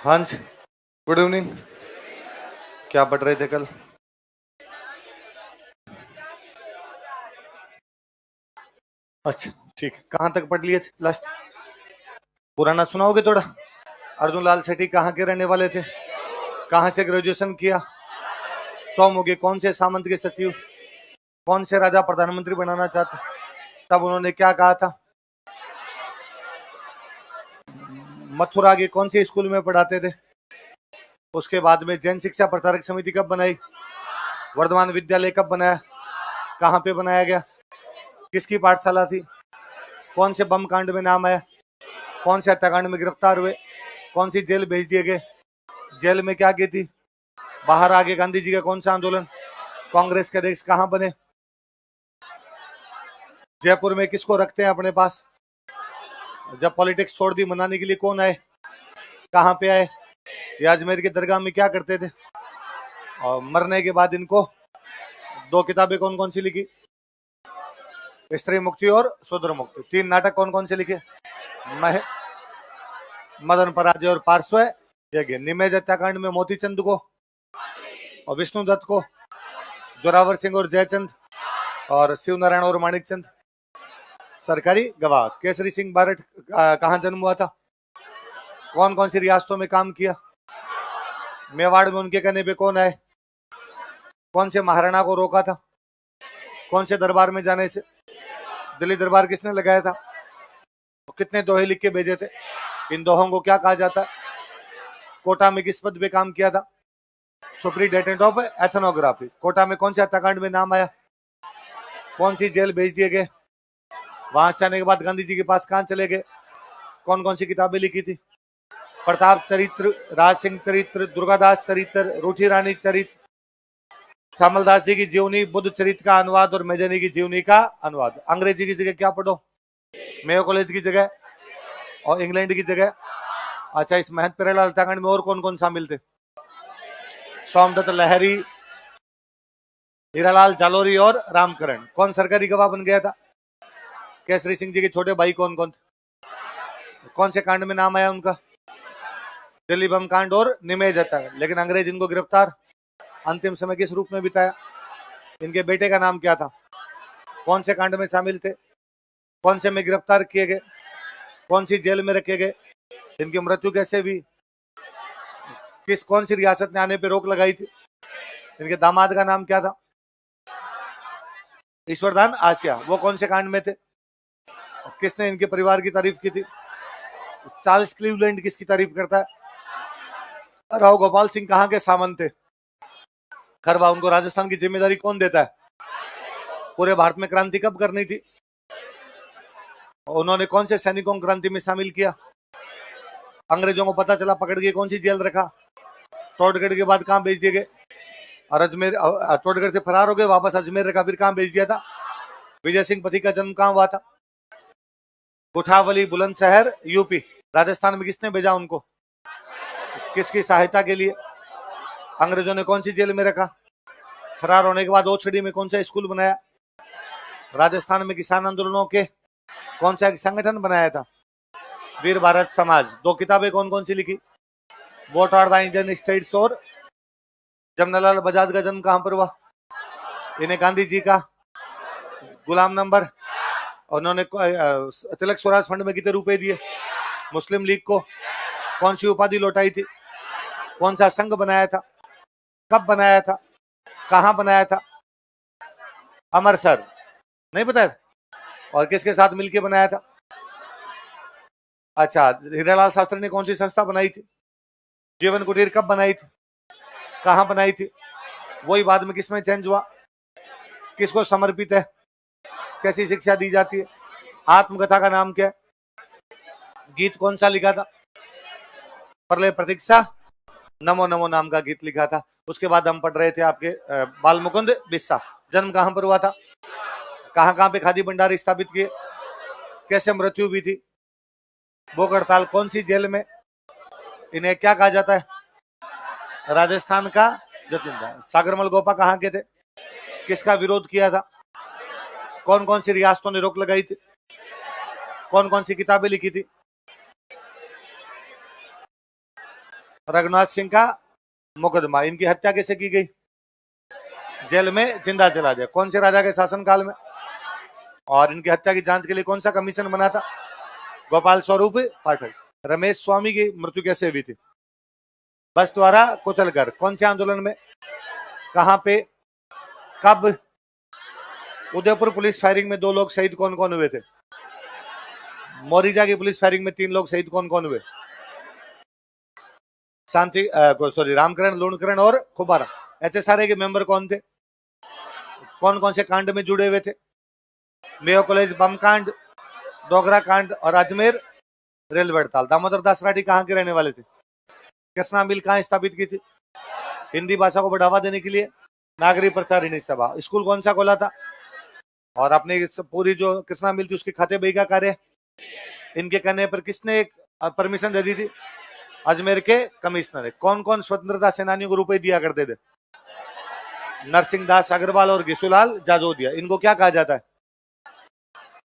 हाँ जी, good evening. क्या पढ़ रहे थे कल? अच्छा ठीक है, कहाँ तक पढ़ लिए थे लास्ट? पुराना सुनाओगे थोड़ा? अर्जुन लाल सेठी कहाँ के रहने वाले थे? कहाँ से ग्रेजुएशन किया? सौमुखी कौन से सामंत के सचिव? कौन से राजा प्रधानमंत्री बनाना चाहते? तब उन्होंने क्या कहा था? मथुरा के कौन से स्कूल में पढ़ाते थे? उसके बाद में जैन शिक्षा प्रचारक समिति कब बनाई? वर्धमान विद्यालय कब बनाया? कहाँ पे बनाया गया? किसकी पाठशाला थी? कौन से बम कांड में नाम आया? कौन से हत्याकांड में गिरफ्तार हुए? कौन सी जेल भेज दिए गए? जेल में क्या की थी? बाहर आगे गांधी जी का कौन सा आंदोलन? कांग्रेस के अध्यक्ष कहाँ बने? जयपुर में किसको रखते हैं अपने पास? जब पॉलिटिक्स छोड़ दी मनाने के लिए कौन आए? कहाँ पे आए? ये अजमेर के दरगाह में क्या करते थे? और मरने के बाद इनको दो किताबें कौन कौन सी लिखी? स्त्री मुक्ति और शूद्र मुक्ति। तीन नाटक कौन कौन से लिखे? मदन पराजय और पार्श्व यज्ञ। निमेज हत्याकांड में मोतीचंद को और विष्णुदत्त को, जोरावर सिंह और जयचंद, और शिव नारायण और माणिकचंद सरकारी गवाह। केसरी सिंह बारट कहाँ जन्म हुआ था? कौन कौन सी रियासतों में काम किया? मेवाड़ में उनके कहने पे कौन आए? कौन से महाराणा को रोका था? कौन से दरबार में जाने से? दिल्ली दरबार किसने लगाया था? कितने दोहे लिख के भेजे थे? इन दोहों को क्या कहा जाता है? कोटा में किस पद पे काम किया था? Superintendent of ethnography. कोटा में कौन से हत्याकांड में नाम आया? कौन सी जेल भेज दिए गए? वहां से आने के बाद गांधी जी के पास कहां चले गए? कौन कौन सी किताबें लिखी थी? प्रताप चरित्र, राज सिंह चरित्र, दुर्गादास चरित्र, रूठी रानी चरित्र, श्यामलदास जी की जीवनी, बुद्ध चरित्र का अनुवाद और मेजनी की जीवनी का अनुवाद। अंग्रेजी की जगह क्या पढ़ो? मेयो कॉलेज की जगह और इंग्लैंड की जगह। अच्छा, इस महंत प्यारेलाल हत्याकांड में और कौन कौन शामिल थे? सोमदत्त लहरी, हीरालाल जालोरी और रामकरण। कौन सरकारी गवाह बन गया था? केसरी सिंह जी के छोटे भाई कौन कौन थे? कौन से कांड में नाम आया उनका? दिल्ली बम कांड और निमेज हत्याकांड। लेकिन अंग्रेज इनको गिरफ्तार अंतिम समय किस रूप में बिताया? इनके बेटे का नाम क्या था? कौन से कांड में शामिल थे? कौन से में गिरफ्तार किए गए? कौन सी जेल में रखे गए? इनकी मृत्यु कैसे हुई? किस कौन सी रियासत ने आने पर रोक लगाई थी? इनके दामाद का नाम क्या था? ईश्वरदान आसिया। वो कौन से कांड में थे? किसने इनके परिवार की तारीफ की थी? चार्ल्स क्लीवलैंड किसकी तारीफ करता है? राव गोपाल सिंह कहाँ के सामंत थे? खरवा। उनको राजस्थान की जिम्मेदारी कौन देता है? पूरे भारत में क्रांति कब करनी थी? उन्होंने कौन से सैनिकों को क्रांति में शामिल किया? अंग्रेजों को पता चला, पकड़ के कौन सी जेल रखा? टोटगढ़ के बाद कहाँ भेज दिए गए? और अजमेर, टोटगढ़ से फरार हो गए, वापस अजमेर रखा, फिर कहाँ भेज दिया था? विजय सिंह पति का जन्म कहाँ हुआ था? गुठावली, बुलंदशहर, यूपी। राजस्थान में किसने भेजा उनको? किसकी सहायता के लिए? अंग्रेजों ने कौन सी जेल में रखा? फरार होने के बाद ओछड़ी में कौन सा स्कूल बनाया? राजस्थान में किसान आंदोलनों के कौन सा एक संगठन बनाया था? वीर भारत समाज। दो किताबें कौन कौन सी लिखी? What are the Indian states और जमनालाल बजाज का जन्म कहां पर हुआ? इन्हें गांधी जी का गुलाम नंबर। उन्होंने तिलक स्वराज फंड में कितने रुपए दिए? मुस्लिम लीग को कौन सी उपाधि लौटाई थी? कौन सा संघ बनाया था? कब बनाया था? कहां बनाया था? अमरसर। नहीं पता है? और किसके साथ मिलकर बनाया था? अच्छा, हीरालाल शास्त्री ने कौन सी संस्था बनाई थी? जीवन कुटीर कब बनाई थी? कहां बनाई थी? वही बाद में किसमें चेंज हुआ? किसको समर्पित है? कैसी शिक्षा दी जाती है? आत्मकथा का नाम क्या है? गीत कौन सा लिखा था? प्रलय प्रतीक्षा, नमो नमो नाम का गीत लिखा था। उसके बाद हम पढ़ रहे थे आपके बाल मुकुंद बिस्सा। जन्म कहां पर हुआ था? कहां कहां पे खादी भंडार स्थापित किए? कैसे मृत्यु हुई थी? भूख हड़ताल कौन सी जेल में? इन्हें क्या कहा जाता है? राजस्थान का जतिंदा। सागरमल गोपा कहां के थे? किसका विरोध किया था? कौन कौन सी रियासतों ने रोक लगाई थी? कौन कौन सी किताबें लिखी थी? रघुनाथ सिंह का मुकदमा। इनकी हत्या कैसे की गई? जेल में जिंदा जला दिया। कौन से राजा के शासनकाल में? और इनकी हत्या की जांच के लिए कौन सा कमीशन बना था? गोपाल स्वरूप पाठक। रमेश स्वामी की मृत्यु कैसे हुई थी? बस द्वारा कुचलकर। कौन से आंदोलन में? कहां पे? कब? उदयपुर पुलिस फायरिंग में 2 लोग शहीद कौन कौन हुए थे? मोरिजा की पुलिस फायरिंग में 3 लोग शहीद कौन कौन हुए? शांति सॉरी रामकरण, लूणकरण और खुबारा। HSRA के मेंबर कौन थे? कौन कौन से कांड में जुड़े हुए थे? मेयो कॉलेज बम कांड, डोगरा कांड और अजमेर रेलवे हड़ताल। दामोदर दास राठी कहाँ के रहने वाले थे? कृष्णा मिल कहाँ स्थापित की थी? हिंदी भाषा को बढ़ावा देने के लिए नागरिक प्रचारिणी सभा। स्कूल कौन सा खोला था? और अपनी पूरी जो कृष्णा मिल थी उसके खाते बही का कार्य इनके कहने पर किसने परमिशन दे दी थी? अजमेर के कमिश्नर। कौन कौन स्वतंत्रता सेनानियों को रुपए दिया करते थे? नरसिंह दास अग्रवाल और घिसुलाल जाजोदिया। इनको क्या कहा जाता है?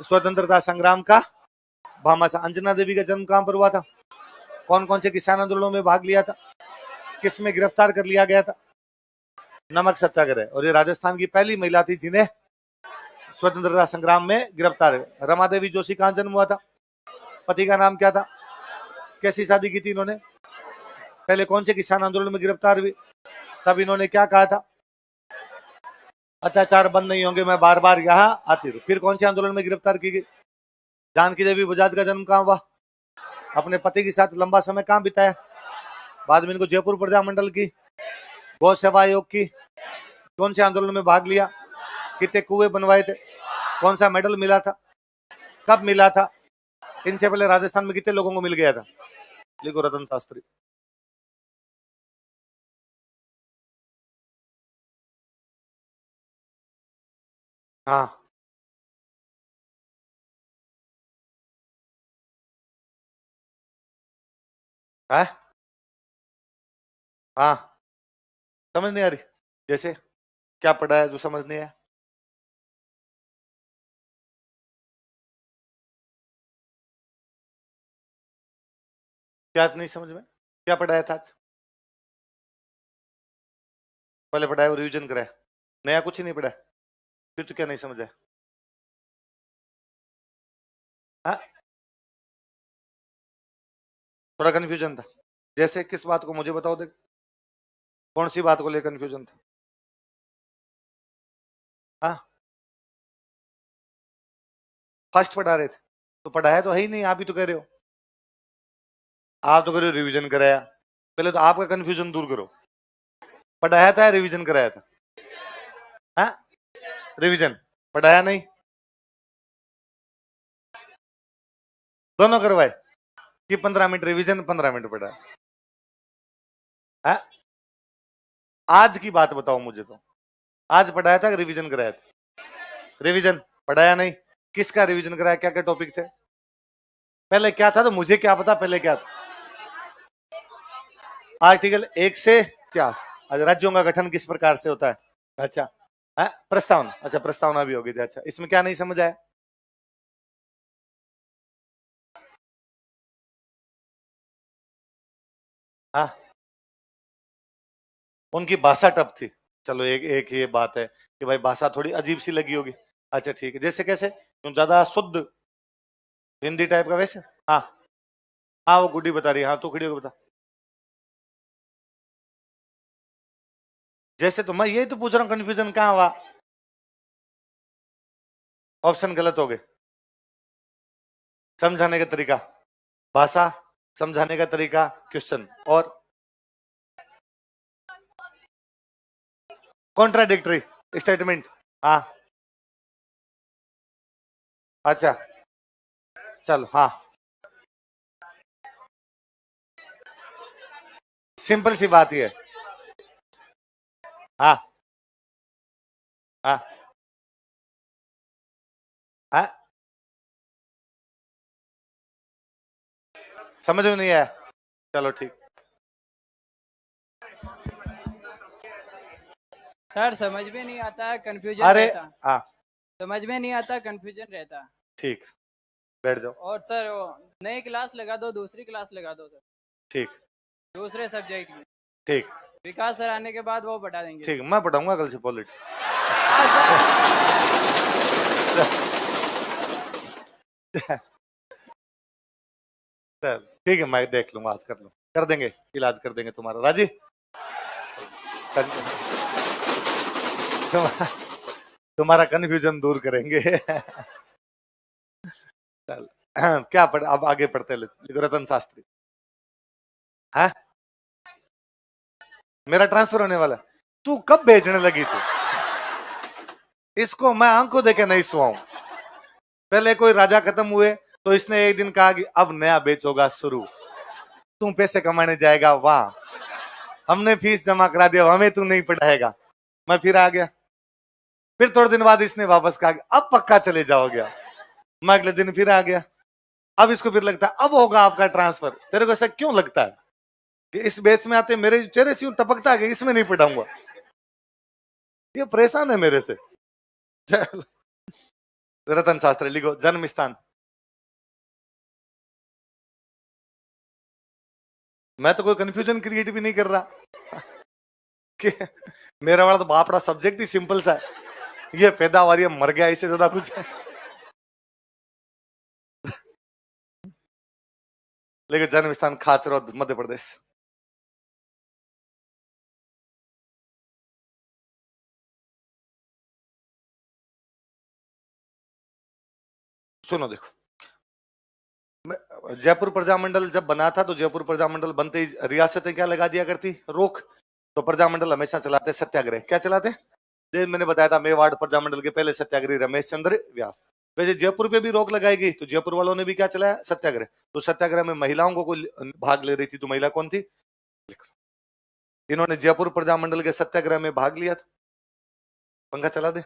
स्वतंत्रता संग्राम का भामाशाह। अंजना देवी का जन्म कहां पर हुआ था? कौन कौन से किसान आंदोलनों में भाग लिया था? किस में गिरफ्तार कर लिया गया था? नमक सत्याग्रह। और ये राजस्थान की पहली महिला थी जिन्हें स्वतंत्रता संग्राम में गिरफ्तार। रमा देवी जोशी कहां जन्म हुआ था? पति का नाम क्या था? कैसी शादी की थी इन्होंने? पहले कौन से किसान आंदोलन में गिरफ्तार हुई? तब इन्होंने क्या कहा था? अत्याचार बंद नहीं होंगे, मैं बार बार यहाँ आती हूँ। फिर कौन से आंदोलन में गिरफ्तार की गई? जानकी देवी बजाज का जन्म कहाँ हुआ? अपने पति के साथ लंबा समय कहाँ बिताया? बाद में इनको जयपुर प्रजा मंडल की, गौ सेवा आयोग की। कौन से आंदोलन में भाग लिया? कितने कुएं बनवाए थे? कौन सा मेडल मिला था? कब मिला था? इनसे पहले राजस्थान में कितने लोगों को मिल गया था? लिखो रतन शास्त्री। हाँ है? हाँ समझ नहीं आ रही। जैसे क्या पढ़ा है जो समझ नहीं है? क्या नहीं समझ में? क्या पढ़ाया था आज? पहले पढ़ाया और रिविजन कराया, नया कुछ ही नहीं पढ़ा। फिर तो क्या नहीं समझा? हाँ थोड़ा कंफ्यूजन था। जैसे किस बात को मुझे बताओ, देख कौन सी बात को लेकर कंफ्यूजन था? हाँ फर्स्ट पढ़ा रहे थे तो पढ़ाया तो है ही नहीं, आप ही तो कह रहे हो। आप तो कह रहे हो रिवीजन कराया। पहले तो आपका कंफ्यूजन दूर करो। पढ़ाया था या रिवीजन कराया था? हाँ रिवीजन पढ़ाया नहीं, दोनों करवाए कि 15 मिनट रिवीजन 15 मिनट पढ़ा? हाँ आज की बात बताओ मुझे तो। आज पढ़ाया था कि रिवीजन कराया था? रिवीजन पढ़ाया नहीं। किसका रिवीजन कराया? क्या क्या टॉपिक थे? पहले क्या था तो मुझे क्या पता पहले क्या था? आर्टिकल 1 से 4। राज्यों का गठन किस प्रकार से होता है? अच्छा है प्रस्तावना। अच्छा प्रस्तावना भी होगी थी। अच्छा इसमें क्या नहीं समझ आया? हाँ उनकी भाषा टफ थी। चलो एक एक ये बात है कि भाई भाषा थोड़ी अजीब सी लगी होगी। अच्छा ठीक है, जैसे कैसे? ज्यादा शुद्ध हिंदी टाइप का वैसे? हाँ हाँ वो गुड्डी बता रही है। हाँ तो खड़ी होकर बता। जैसे तो मैं यही तो पूछ रहा हूँ, कंफ्यूजन कहाँ हुआ? ऑप्शन गलत हो गए। समझाने का तरीका, भाषा, समझाने का तरीका, क्वेश्चन और कॉन्ट्राडिक्टरी स्टेटमेंट। हाँ अच्छा चलो हाँ सिंपल सी बात ही है। हाँ हाँ हाँ समझ में नहीं आया? चलो ठीक। सर समझ में नहीं आता, कंफ्यूजन अरे रहता। हाँ समझ में नहीं आता, कंफ्यूजन रहता। ठीक बैठ जाओ। और सर वो नई क्लास लगा दो, दूसरी क्लास लगा दो सर। ठीक दूसरे सब्जेक्ट की। ठीक विकास सर आने के बाद वो बढ़ा देंगे। ठीक, मैं पढ़ाऊंगा कल से पॉलिटिक्स। हाँ सर। ठीक है, मैं देख लूंगा, आज कर देंगे, इलाज कर देंगे तुम्हारा। राजी, तुम्हारा कंफ्यूजन दूर करेंगे। चल, क्या पढ़, अब आगे पढ़ते लिखो। रतन शास्त्री। हाँ, मेरा ट्रांसफर होने वाला। तू कब बेचने लगी थी? इसको मैं आंखों देके नहीं सुआऊं। पहले कोई राजा खत्म हुए तो इसने एक दिन कहा कि अब नया बेच होगा शुरू, तू पैसे कमाने जाएगा वहां, हमने फीस जमा करा दिया, हमें तू नहीं पढ़ाएगा। मैं फिर आ गया, फिर थोड़े दिन बाद इसने वापस कहा कि अब पक्का चले जाओगे। मैं अगले दिन फिर आ गया, अब इसको फिर लगता है अब होगा आपका ट्रांसफर। तेरे को ऐसा क्यों लगता है कि इस बेच में आते मेरे चेहरे से यूं टपकता है, इसमें नहीं पढ़ाऊंगा? ये परेशान है मेरे से। चल, रतन शास्त्री लिखो। जन्म स्थान, मैं तो कोई कंफ्यूजन क्रिएट भी नहीं कर रहा कि मेरा वाला तो बापड़ा सब्जेक्ट ही सिंपल सा है, ये पैदावार, ये मर गया, इससे ज्यादा कुछ है। लेकिन जन्म स्थान खाचरौद, मध्य प्रदेश। सुनो देखो, जयपुर प्रजामंडल जब बना था तो जयपुर प्रजामंडल बनते ही रियासतें क्या लगा दिया करती? रोक। तो प्रजामंडल हमेशा चलाते सत्याग्रह। क्या चलाते? मैंने बताया था, मेवाड़ प्रजामंडल के पहले सत्याग्रही रमेश चंद्र व्यास। वैसे जयपुर पे भी रोक लगाई गई तो जयपुर वालों ने भी क्या चलाया? सत्याग्रह। तो सत्याग्रह में महिलाओं को कोई भाग ले रही थी, तो महिला कौन थी? इन्होंने जयपुर प्रजामंडल के सत्याग्रह में भाग लिया था। पंखा चला दे,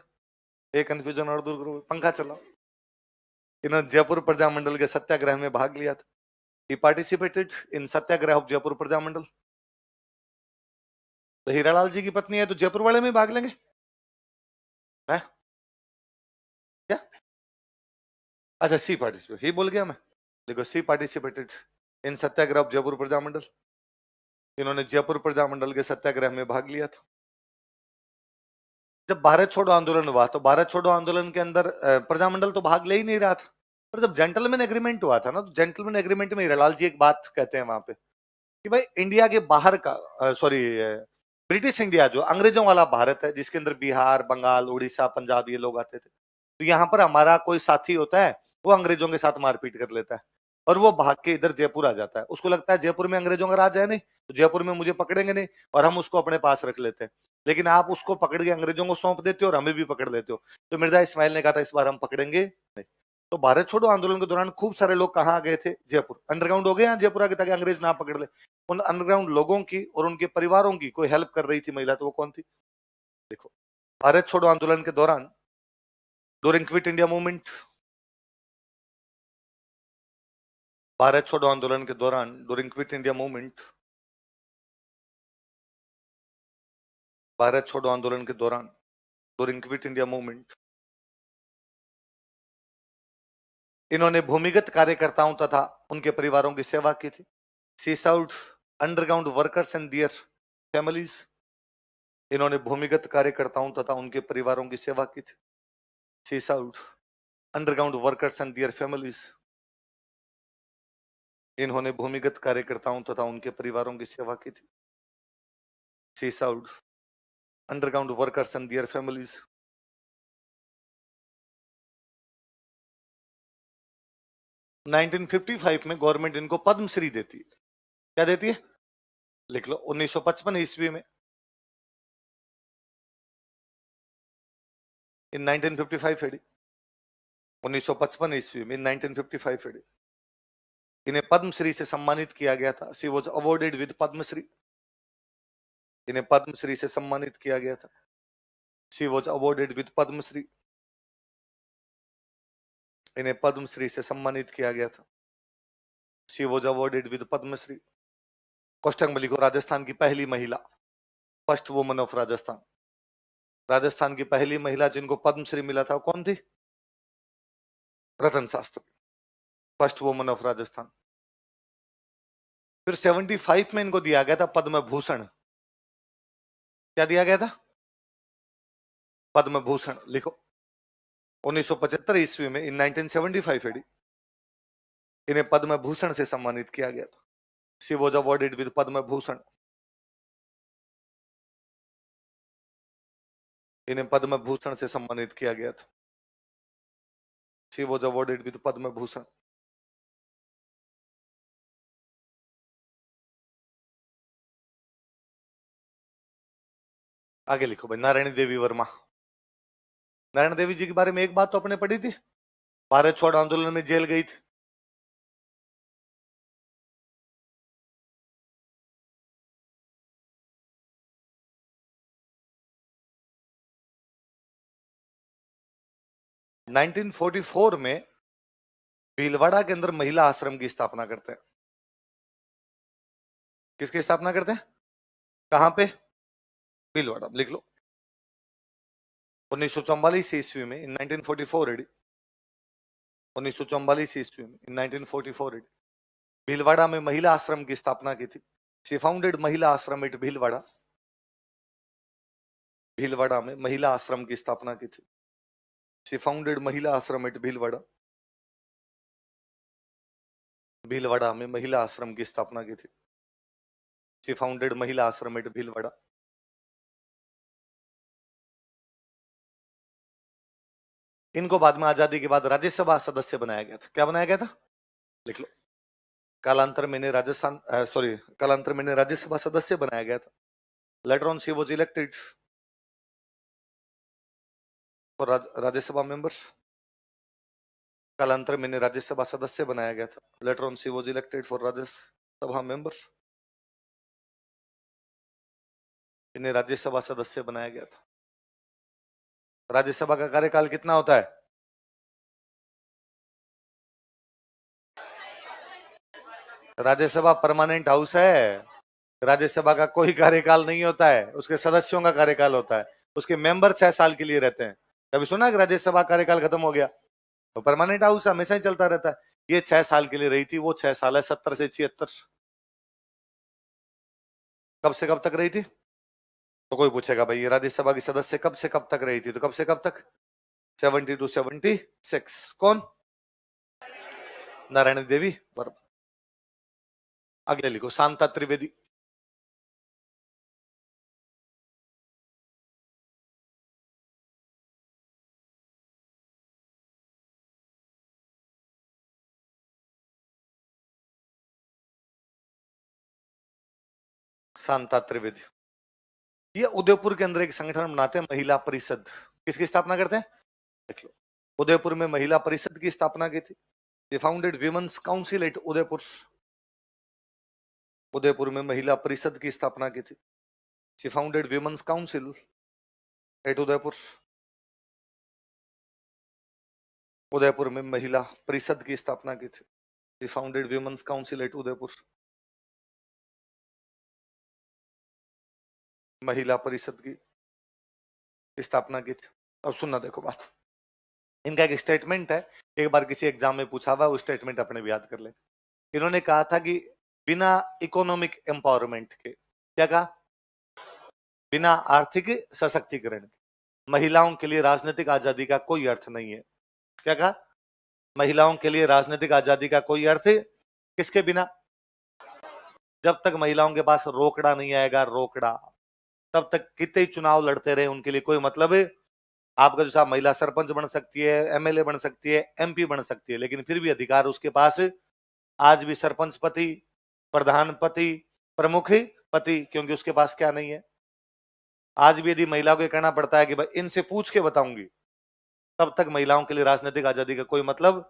एक कंफ्यूजन और दूर करो, पंखा चलाओ। इन्होंने जयपुर प्रजामंडल के सत्याग्रह में भाग लिया था। He participated in Satyagraha of Jaipur Prajamandal. तो हीरालाल जी की पत्नी है तो जयपुर वाले में भाग लेंगे, है क्या? अच्छा, सी पार्टिसिपेट, ही बोल गया मैं। देखो, she participated in satyagraha of Jaipur Prajamandal. इन्होंने जयपुर प्रजामंडल के सत्याग्रह में भाग लिया था। जब भारत छोड़ो आंदोलन हुआ तो भारत छोड़ो आंदोलन के अंदर प्रजामंडल तो भाग ले ही नहीं रहा था। पर जब जेंटलमैन एग्रीमेंट हुआ था ना, तो जेंटलमैन एग्रीमेंट में हीरालाल जी एक बात कहते हैं वहां पे कि भाई इंडिया के बाहर का, सॉरी, ब्रिटिश इंडिया जो अंग्रेजों वाला भारत है, जिसके अंदर बिहार, बंगाल, उड़ीसा, पंजाब ये लोग आते थे, तो यहाँ पर हमारा कोई साथी होता है, वो अंग्रेजों के साथ मारपीट कर लेता है और वो भाग के इधर जयपुर आ जाता है। उसको लगता है जयपुर में अंग्रेजों का राज है नहीं, तो जयपुर में मुझे पकड़ेंगे नहीं, और हम उसको अपने पास रख लेते हैं। लेकिन आप उसको पकड़ के अंग्रेजों को सौंप देते हो और हमें भी पकड़ लेते हो। तो मिर्जा इस्माइल ने कहा था इस बार हम पकड़ेंगे नहीं। तो भारत छोड़ो आंदोलन के दौरान खूब सारे लोग कहाँ गए थे? जयपुर। अंडरग्राउंड हो गए यहाँ जयपुर आगे, ताकि अंग्रेज ना पकड़ ले। उन अंडरग्राउंड लोगों की और उनके परिवारों की कोई हेल्प कर रही थी महिला, तो वो कौन थी? देखो, भारत छोड़ो आंदोलन के दौरान, during quit India movement, Bharat छोड़ो आंदोलन के दौरान, during quit India movement, Bharat छोड़ो आंदोलन के दौरान, ड्यूरिंग क्विट इंडिया मूवमेंट, इन्होंने भूमिगत कार्यकर्ताओं तथा उनके परिवारों की सेवा की थी। She served underground workers and their families. इन्होंने भूमिगत कार्यकर्ताओं तथा उनके परिवारों की सेवा की थी। She served underground workers and their families. इन्होंने भूमिगत कार्यकर्ताओं तथा उनके परिवारों की सेवा की थी। She served underground workers and their families. 1955 में गवर्नमेंट इनको पद्मश्री देती है। क्या देती है? लिख लो, 1955 ईस्वी में, इन 1955 एडी, 1955 ईस्वी में, इन 1955 एडी, इन्हें पद्मश्री से सम्मानित किया गया था। She was awarded with Padmashri. इन्हें पद्मश्री से सम्मानित किया गया था। She was awarded with Padmashri. इन्हें पद्मश्री से सम्मानित किया गया था। She was awarded with Padmashri. Question में लिखो, राजस्थान की पहली महिला, first woman of Rajasthan. Rajasthan की पहली महिला जिनको पद्मश्री मिला था, कौन थी? Ratan Shastri, first woman of Rajasthan. फिर 75 में इनको दिया गया था पद्म भूषण। क्या दिया गया था? पद्म भूषण। लिखो 1975 ईस्वी में, इन 1975 एडी, इन्हें पद्म भूषण से सम्मानित किया गया था। She was awarded with Padma Bhushan. इन्हें पद्म भूषण से सम्मानित किया गया था। She was awarded with Padma Bhushan. आगे लिखो भाई, नारायणी देवी वर्मा। नारायण देवी जी के बारे में एक बात तो आपने पढ़ी थी, भारत छोड़ आंदोलन में जेल गई थी। नाइनटीन 44 में भीलवाड़ा के अंदर महिला आश्रम की स्थापना करते हैं। किसकी स्थापना करते हैं? कहां पे? भीलवाड़ा। लिख लो 1944 ईस्वी में, इन 1944 एडी, 1944 ईस्वी में, इन 1944 एडी, भीलवाड़ा में महिला आश्रम की स्थापना की थी। शी फाउंडेड महिला आश्रम एट भीलवाड़ा। भीलवाड़ा में महिला आश्रम की स्थापना की थी। शी फाउंडेड महिला आश्रम एट भीलवाड़ा। भीलवाड़ा में महिला आश्रम की स्थापना की थी। शी फाउंडेड महिला आश्रम एट भीलवाड़ा। इनको बाद में आजादी के बाद राज्यसभा सदस्य बनाया गया था। क्या बनाया गया था? लिख लो। कालांतर में कालांतर में राज्यसभा सदस्य बनाया गया था। Later on she was elected for Rajya Sabha members. कालांतर में राज्यसभा सदस्य बनाया गया था। Later on she was elected for Rajya Sabha members. इन्हें राज्यसभा सदस्य बनाया गया था। राज्यसभा का कार्यकाल कितना होता है? राज्यसभा परमानेंट हाउस है। राज्यसभा का कोई कार्यकाल नहीं होता है, उसके सदस्यों का कार्यकाल होता है। उसके मेंबर 6 साल के लिए रहते हैं। कभी सुना कि राज्यसभा कार्यकाल खत्म हो गया? तो परमानेंट हाउस हमेशा ही चलता रहता है। ये 6 साल के लिए रही थी, वो 6 साल है 70 से 76। कब से कब तक रही थी? तो कोई पूछेगा भाई ये राज्यसभा की सदस्य कब से कब तक रही थी, तो कब से कब तक? 70 to 76। कौन? नारायण देवी वर्मा। अगले लिखो शांता त्रिवेदी। शांता त्रिवेदी ये उदयपुर के अंदर एक संगठन बनाते हैं, महिला परिषद। किसकी स्थापना करते हैं? देख लो, उदयपुर में महिला परिषद की स्थापना की थी। They founded women's council at Udaipur. Udaipur में महिला परिषद की स्थापना की थी। She founded women's council at Udaipur. Udaipur में महिला परिषद की स्थापना की थी। She founded women's council at Udaipur. महिला परिषद की स्थापना की थी। अब सुनना, देखो बात, इनका एक स्टेटमेंट है, एक बार किसी एग्जाम में पूछा हुआ, उस स्टेटमेंट अपने भी याद कर ले। इन्होंने कहा था कि बिना इकोनॉमिक एम्पावरमेंट के, क्या कहा? बिना आर्थिक सशक्तिकरण के महिलाओं के लिए राजनीतिक आजादी का कोई अर्थ नहीं है। क्या कहा? महिलाओं के लिए राजनीतिक आजादी का कोई अर्थ किसके बिना? जब तक महिलाओं के पास रोकड़ा नहीं आएगा, रोकड़ा, तब तक कितने चुनाव लड़ते रहे उनके लिए कोई मतलब है? आपका जो साहब महिला सरपंच बन सकती है, एमएलए बन सकती है, एमपी बन सकती है, लेकिन फिर भी अधिकार उसके पास आज भी सरपंच पति, प्रधान पति, प्रमुख पति, क्योंकि उसके पास क्या नहीं है? आज भी यदि महिला को कहना पड़ता है कि भाई इनसे पूछ के बताऊंगी, तब तक महिलाओं के लिए राजनीतिक आजादी का कोई मतलब।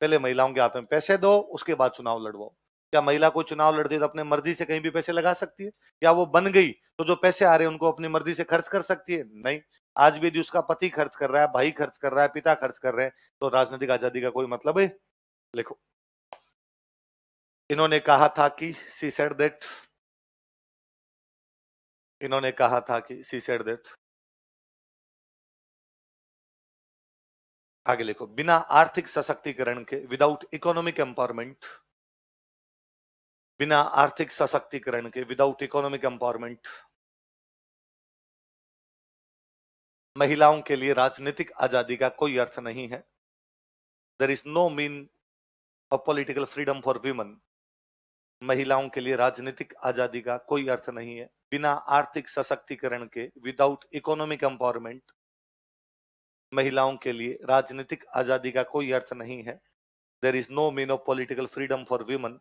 पहले महिलाओं के हाथ में पैसे दो, उसके बाद चुनाव लड़वाओ। क्या महिला को चुनाव लड़ती है तो अपने मर्जी से कहीं भी पैसे लगा सकती है? या वो बन गई तो जो पैसे आ रहे हैं उनको अपनी मर्जी से खर्च कर सकती है? नहीं। आज भी यदि उसका पति खर्च कर रहा है, भाई खर्च कर रहा है, पिता खर्च कर रहे हैं, तो राजनीतिक आजादी का कोई मतलब है? लिखो, इन्होंने कहा था कि शी सेड दैट, इन्होंने कहा था कि शी सेड दैट, आगे लिखो, बिना आर्थिक सशक्तिकरण के, विदाउट इकोनॉमिक एम्पावरमेंट, बिना आर्थिक सशक्तिकरण के, विदाउट इकोनॉमिक एम्पावरमेंट, महिलाओं के लिए राजनीतिक आजादी का कोई अर्थ नहीं है। There is no mean of political freedom for women. महिलाओं के लिए राजनीतिक आजादी का कोई अर्थ नहीं है। बिना आर्थिक सशक्तिकरण के, विदाउट इकोनॉमिक एम्पावरमेंट, महिलाओं के लिए राजनीतिक आजादी का कोई अर्थ नहीं है। There is no mean of political freedom for women.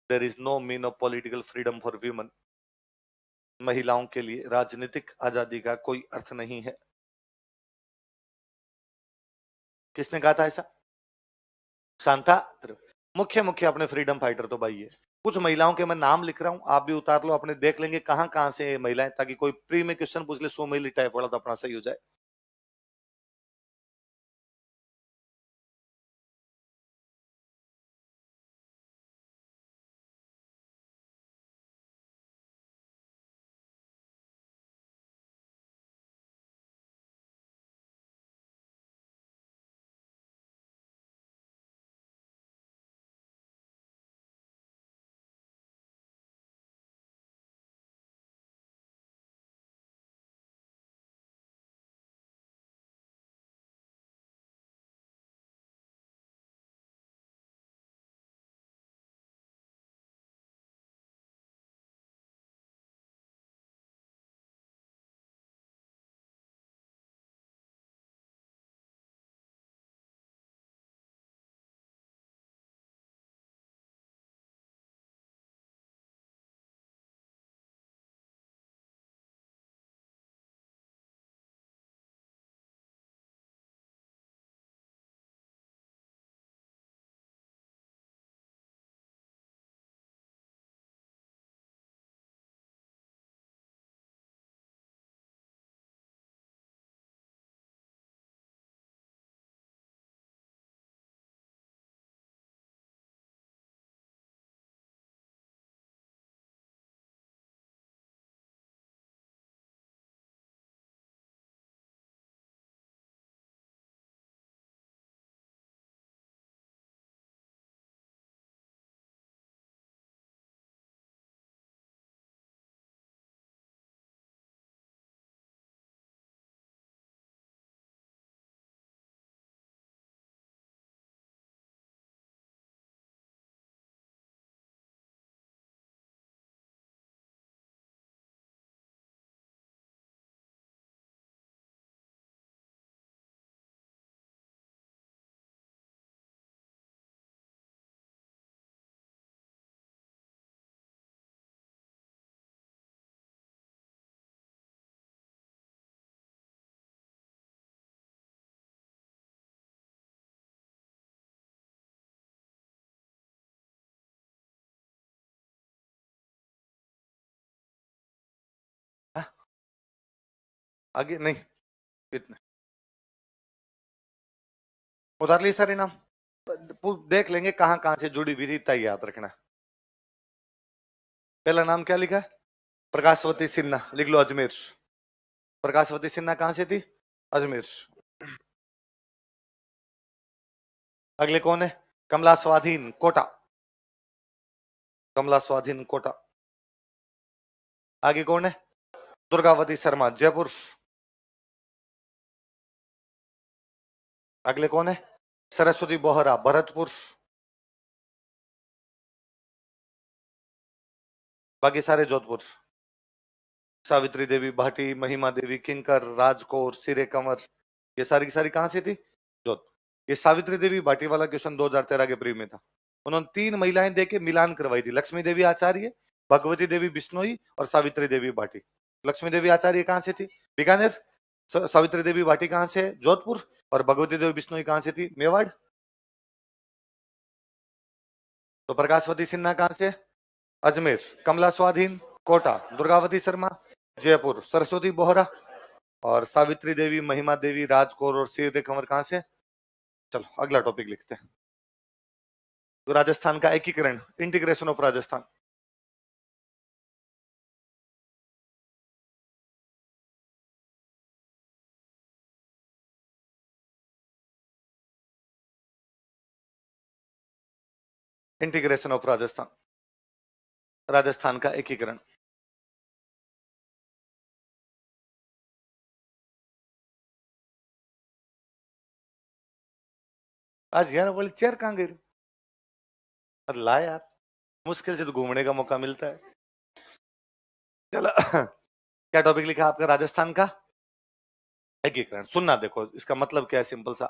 There is no mean of political freedom for women. महिलाओं के लिए राजनीतिक आजादी का कोई अर्थ नहीं है। किसने कहा था ऐसा? शांता। मुख्य मुख्य अपने फ्रीडम फाइटर तो भाई है। कुछ महिलाओं के मैं नाम लिख रहा हूं, आप भी उतार लो, अपने देख लेंगे कहां कहां से ये महिलाएं, ताकि कोई प्री में क्वेश्चन पूछ ले सोमेली टाइप वाला तो अपना सही हो जाए। आगे नहीं, इतने उतार लिए सारे नाम, देख लेंगे कहां कहां से जुड़ी हुई थी, तय याद रखना। पहला नाम क्या लिखा है? प्रकाशवती सिन्हा, लिख लो अजमेर। प्रकाशवती सिन्हा कहां से थी? अजमेर। अगले कौन है? कमला स्वाधीन, कोटा। कमला स्वाधीन, कोटा। आगे कौन है? दुर्गावती शर्मा, जयपुर। अगले कौन है? सरस्वती बोहरा, भरतपुर। बाकी सारे जोधपुर। सावित्री देवी भाटी, महिमा देवी किंकर, राजकौर, सिरे कंवर, ये सारी की सारी कहां से थी? जोधपुर। ये सावित्री देवी भाटी वाला क्वेश्चन 2013 के प्री में था। उन्होंने 3 महिलाएं देके मिलान करवाई थी, लक्ष्मी देवी आचार्य, भगवती देवी बिश्नोई और सावित्री देवी भाटी। लक्ष्मी देवी आचार्य कहां से थी? बीकानेर। सावित्री देवी भाटी कहां से? जोधपुर। और भगवती देवी बिश्नोई कहां से थी? मेवाड़। तो प्रकाशवती सिन्हा कहां से? अजमेर। कमला स्वाधीन, कोटा। दुर्गावती शर्मा, जयपुर। सरस्वती बोहरा और सावित्री देवी, महिमा देवी, राजकौर और सिर कंवर कहां से? चलो अगला टॉपिक लिखते हैं। तो राजस्थान का एकीकरण, integration of Rajasthan. Integration of Rajasthan. Rajasthan का एकीकरण। आज यार बोले चेयर कहाँ गई? अरे ला यार, मुश्किल से तो घूमने का मौका मिलता है। चलो क्या टॉपिक लिखा आपका? राजस्थान का एकीकरण। सुनना, देखो इसका मतलब क्या है, सिंपल सा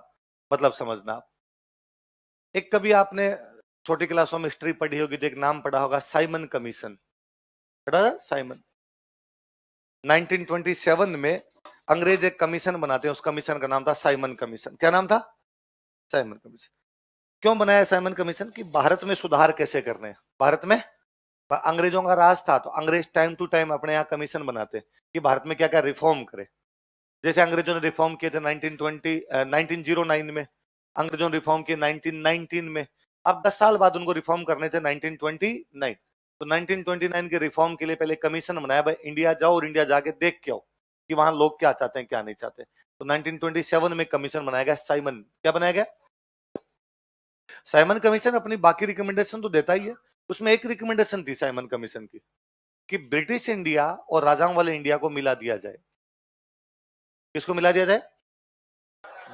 मतलब समझना। एक कभी आपने छोटी क्लासों में हिस्ट्री पढ़ी होगी तो एक नाम पढ़ा होगा, साइमन कमीशन। पढ़ा था साइमन? 1927 में अंग्रेज एक कमीशन बनाते हैं, उस कमीशन का नाम था साइमन कमीशन। क्या नाम था? Simon commission. क्यों बनाया साइमन कमीशन? कि भारत में सुधार कैसे करने हैं। भारत में अंग्रेजों का राज था, तो अंग्रेज टाइम टू टाइम अपने यहाँ कमीशन बनाते कि भारत में क्या क्या रिफॉर्म करे। जैसे अंग्रेजों ने रिफॉर्म किए थे 1909 में, अंग्रेजों ने रिफॉर्म किए 1919 में। अब 10 साल बाद उनको रिफॉर्म करने थे 1929। तो 1929 के रिफॉर्म के लिए पहले कमीशन बनाया, भाई इंडिया जाओ और इंडिया जाके देख के आओ कि वहां लोग क्या चाहते हैं क्या नहीं चाहते। तो 1927 में कमीशन बनाया गया साइमन। क्या बनाया गया? साइमन कमीशन अपनी बाकी रिकमेंडेशन तो देता ही है, उसमें एक रिकमेंडेशन थी साइमन कमीशन की कि ब्रिटिश इंडिया और राजाओं वाले इंडिया को मिला दिया जाए। किसको मिला दिया जाए?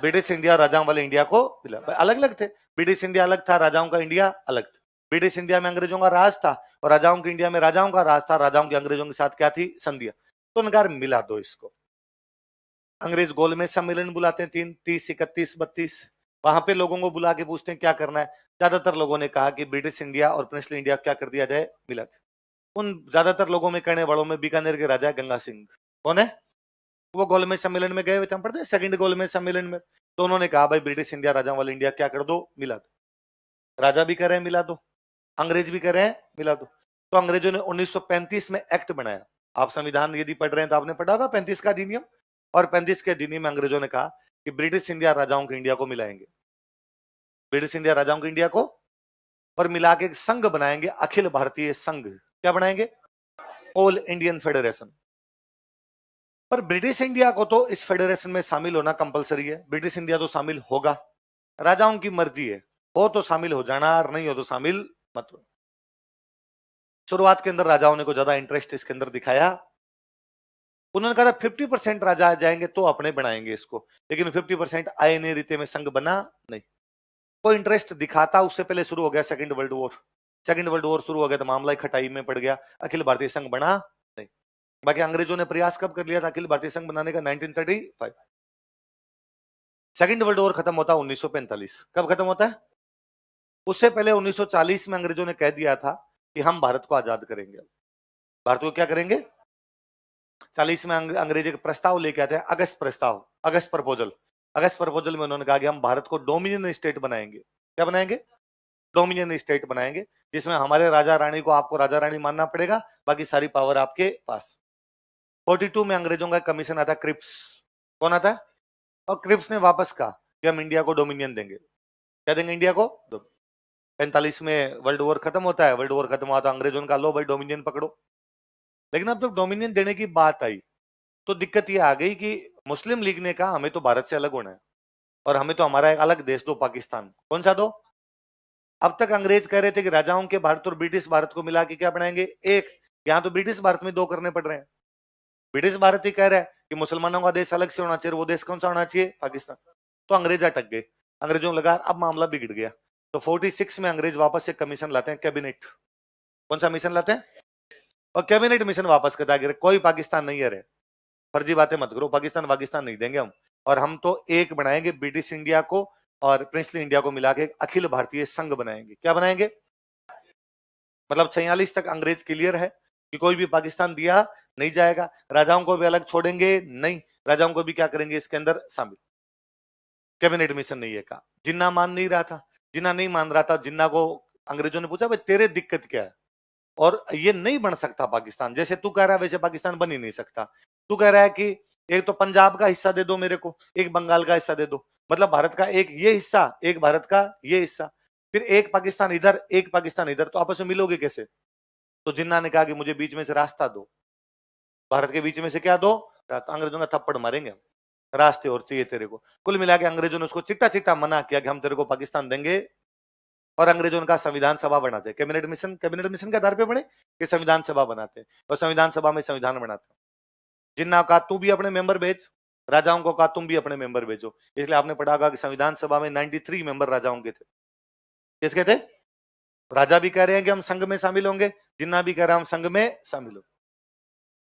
ब्रिटिश इंडिया और राजाओं वाले इंडिया को मिला। अलग अलग थे, ब्रिटिश इंडिया अलग था, राजाओं का इंडिया अलग था। ब्रिटिश इंडिया में अंग्रेजों का राज था और राजाओं के इंडिया में राजाओं का राज था। राजाओं की अंग्रेजों के साथ क्या थी? संधियां। तो उनका मिला दो इसको। अंग्रेज गोलमेज सम्मेलन बुलाते हैं 30, 31, 32। वहां पे लोगों को बुला के पूछते हैं क्या करना है। ज्यादातर लोगों ने कहा कि ब्रिटिश इंडिया और प्रिंसली इंडिया क्या कर दिया जाए, मिला। उन ज्यादातर लोगों में कहने वालों में बीकानेर के राजा गंगा सिंह कौन है? वो गोलमेज सम्मेलन में गए हुए थे, हम पढ़ते हैं सेकंड गोलमेज सम्मेलन में। तो उन्होंने कहा भाई ब्रिटिश इंडिया राजा वाले इंडिया क्या कर दो, मिला दो। राजा भी कह रहे हैं मिला दो, अंग्रेज भी कह रहे हैं मिला दो। तो अंग्रेजों ने 1935 में एक्ट बनाया। आप संविधान यदि पढ़ रहे हैं तो आपने पढ़ा होगा 35 का अधिनियम। और 35 के अधिनियम में अंग्रेजों ने कहा कि ब्रिटिश इंडिया राजाओं के इंडिया को मिलाएंगे, ब्रिटिश इंडिया राजाओं के इंडिया को, और मिला के एक संघ बनाएंगे, अखिल भारतीय संघ। क्या बनाएंगे? All Indian federation. पर ब्रिटिश इंडिया को तो इस फेडरेशन में शामिल होना कंपलसरी है, ब्रिटिश इंडिया तो शामिल होगा, राजाओं की मर्जी है, हो तो शामिल हो जाना और नहीं हो तो शामिल मत हो। शुरुआत के अंदर राजाओं ने को ज्यादा इंटरेस्ट इसके अंदर दिखाया। उन्होंने कहा था 50% राजा आ जाएंगे तो अपने बनाएंगे इसको, लेकिन 50% आए नहीं, रीते में संघ बना नहीं। कोई इंटरेस्ट दिखाता उससे पहले शुरू हो गया second world war. Second world war शुरू हो गया तो मामला खटाई में पड़ गया, अखिल भारतीय संघ बना नहीं। बाकी अंग्रेजों ने प्रयास कब कर लिया था अखिल भारतीय संघ बनाने का? 1935। सेकंड वर्ल्ड वॉर खत्म होता है 1945। कब खत्म होता है? उससे पहले 1940 में अंग्रेजों ने कह दिया था कि हम भारत को आजाद करेंगे। भारत को क्या करेंगे? 40 में अंग्रेज एक प्रस्ताव लेके आते हैं, अगस्त प्रस्ताव, अगस्त प्रपोजल। अगस्त प्रपोजल में उन्होंने कहा कि हम भारत को डोमिनियन स्टेट बनाएंगे। क्या बनाएंगे? डोमिनियन स्टेट बनाएंगे, जिसमें हमारे राजा रानी को आपको राजा रानी मानना पड़ेगा, बाकी सारी पावर आपके पास। 42 में अंग्रेजों का कमीशन आता है, क्रिप्स। कौन आता है? और क्रिप्स ने वापस कहा कि हम इंडिया को डोमिनियन देंगे। क्या देंगे इंडिया को? 45 में वर्ल्ड वॉर खत्म होता है, वर्ल्ड वॉर खत्म हुआ तो अंग्रेजों का लो भाई डोमिनियन पकड़ो। लेकिन अब जब डोमिनियन देने की बात आई तो दिक्कत ये आ गई कि मुस्लिम लीग ने कहा हमें तो भारत से अलग होना है और हमें तो हमारा एक अलग देश दो, पाकिस्तान। कौन सा दो? अब तक अंग्रेज कह रहे थे कि राजाओं के भारत और ब्रिटिश भारत को मिला के क्या बनाएंगे, एक। यहाँ तो ब्रिटिश भारत में दो करने पड़ रहे हैं। ब्रिटिश भारत ही कह रहा है कि मुसलमानों का देश अलग से होना चाहिए, वो देश कौन सा होना चाहिए? पाकिस्तान। तो अंग्रेज अटक गए, अंग्रेजों को लगा अब मामला बिगड़ गया। तो 46 में अंग्रेज वापस से कमीशन लाते हैं, कैबिनेट। कौन सा मिशन लाते हैं? और कैबिनेट मिशन वापस करता है, कोई पाकिस्तान नहीं है रे, फर्जी बातें मत करो, पाकिस्तान पाकिस्तान नहीं देंगे हम, और हम तो एक बनाएंगे ब्रिटिश इंडिया को और प्रिंसली इंडिया को मिला के अखिल भारतीय संघ बनाएंगे। क्या बनाएंगे? मतलब 46 तक अंग्रेज क्लियर है कि कोई भी पाकिस्तान दिया नहीं जाएगा, राजाओं को भी अलग छोड़ेंगे नहीं, राजाओं को भी क्या करेंगे इसके अंदर शामिल। कैबिनेट मिशन नहीं है कहा। जिन्ना मान नहीं रहा था, जिन्ना नहीं मान रहा था, जिन्ना को अंग्रेजों ने पूछा भाई तेरे दिक्कत क्या है, और ये नहीं बन सकता पाकिस्तान, जैसे तू कह रहा है वैसे पाकिस्तान बन ही नहीं सकता। तू कह रहा है कि एक तो पंजाब का हिस्सा दे दो मेरे को, एक बंगाल का हिस्सा दे दो, मतलब भारत का एक ये हिस्सा, एक भारत का ये हिस्सा, फिर एक पाकिस्तान इधर एक पाकिस्तान इधर, तो आपस में मिलोगे कैसे? तो जिन्ना ने कहा कि मुझे बीच में से रास्ता दो, भारत के बीच में से क्या दो? अंग्रेजों का थप्पड़ मारेंगे हम, रास्ते और चाहिए तेरे को। कुल मिला के अंग्रेजों ने उसको चिट्टा चिट्टा मना किया कि हम तेरे को पाकिस्तान देंगे और अंग्रेजों ने कहा संविधान सभा बनाते, कैबिनेट मिशन के आधार पे बने कि संविधान सभा बनाते, और संविधान सभा में संविधान बनाते। जिन्ना कहा तू भी अपने मेंबर भेज, राजाओं को कहा तुम भी अपने मेंबर भेजो। इसलिए आपने पढ़ा होगा कि संविधान सभा में 93 मेंबर राजाओं के थे। किसके थे? राजा भी कह रहे हैं कि हम संघ में शामिल होंगे, जिन्ना भी कह रहा हम संघ में शामिल हो।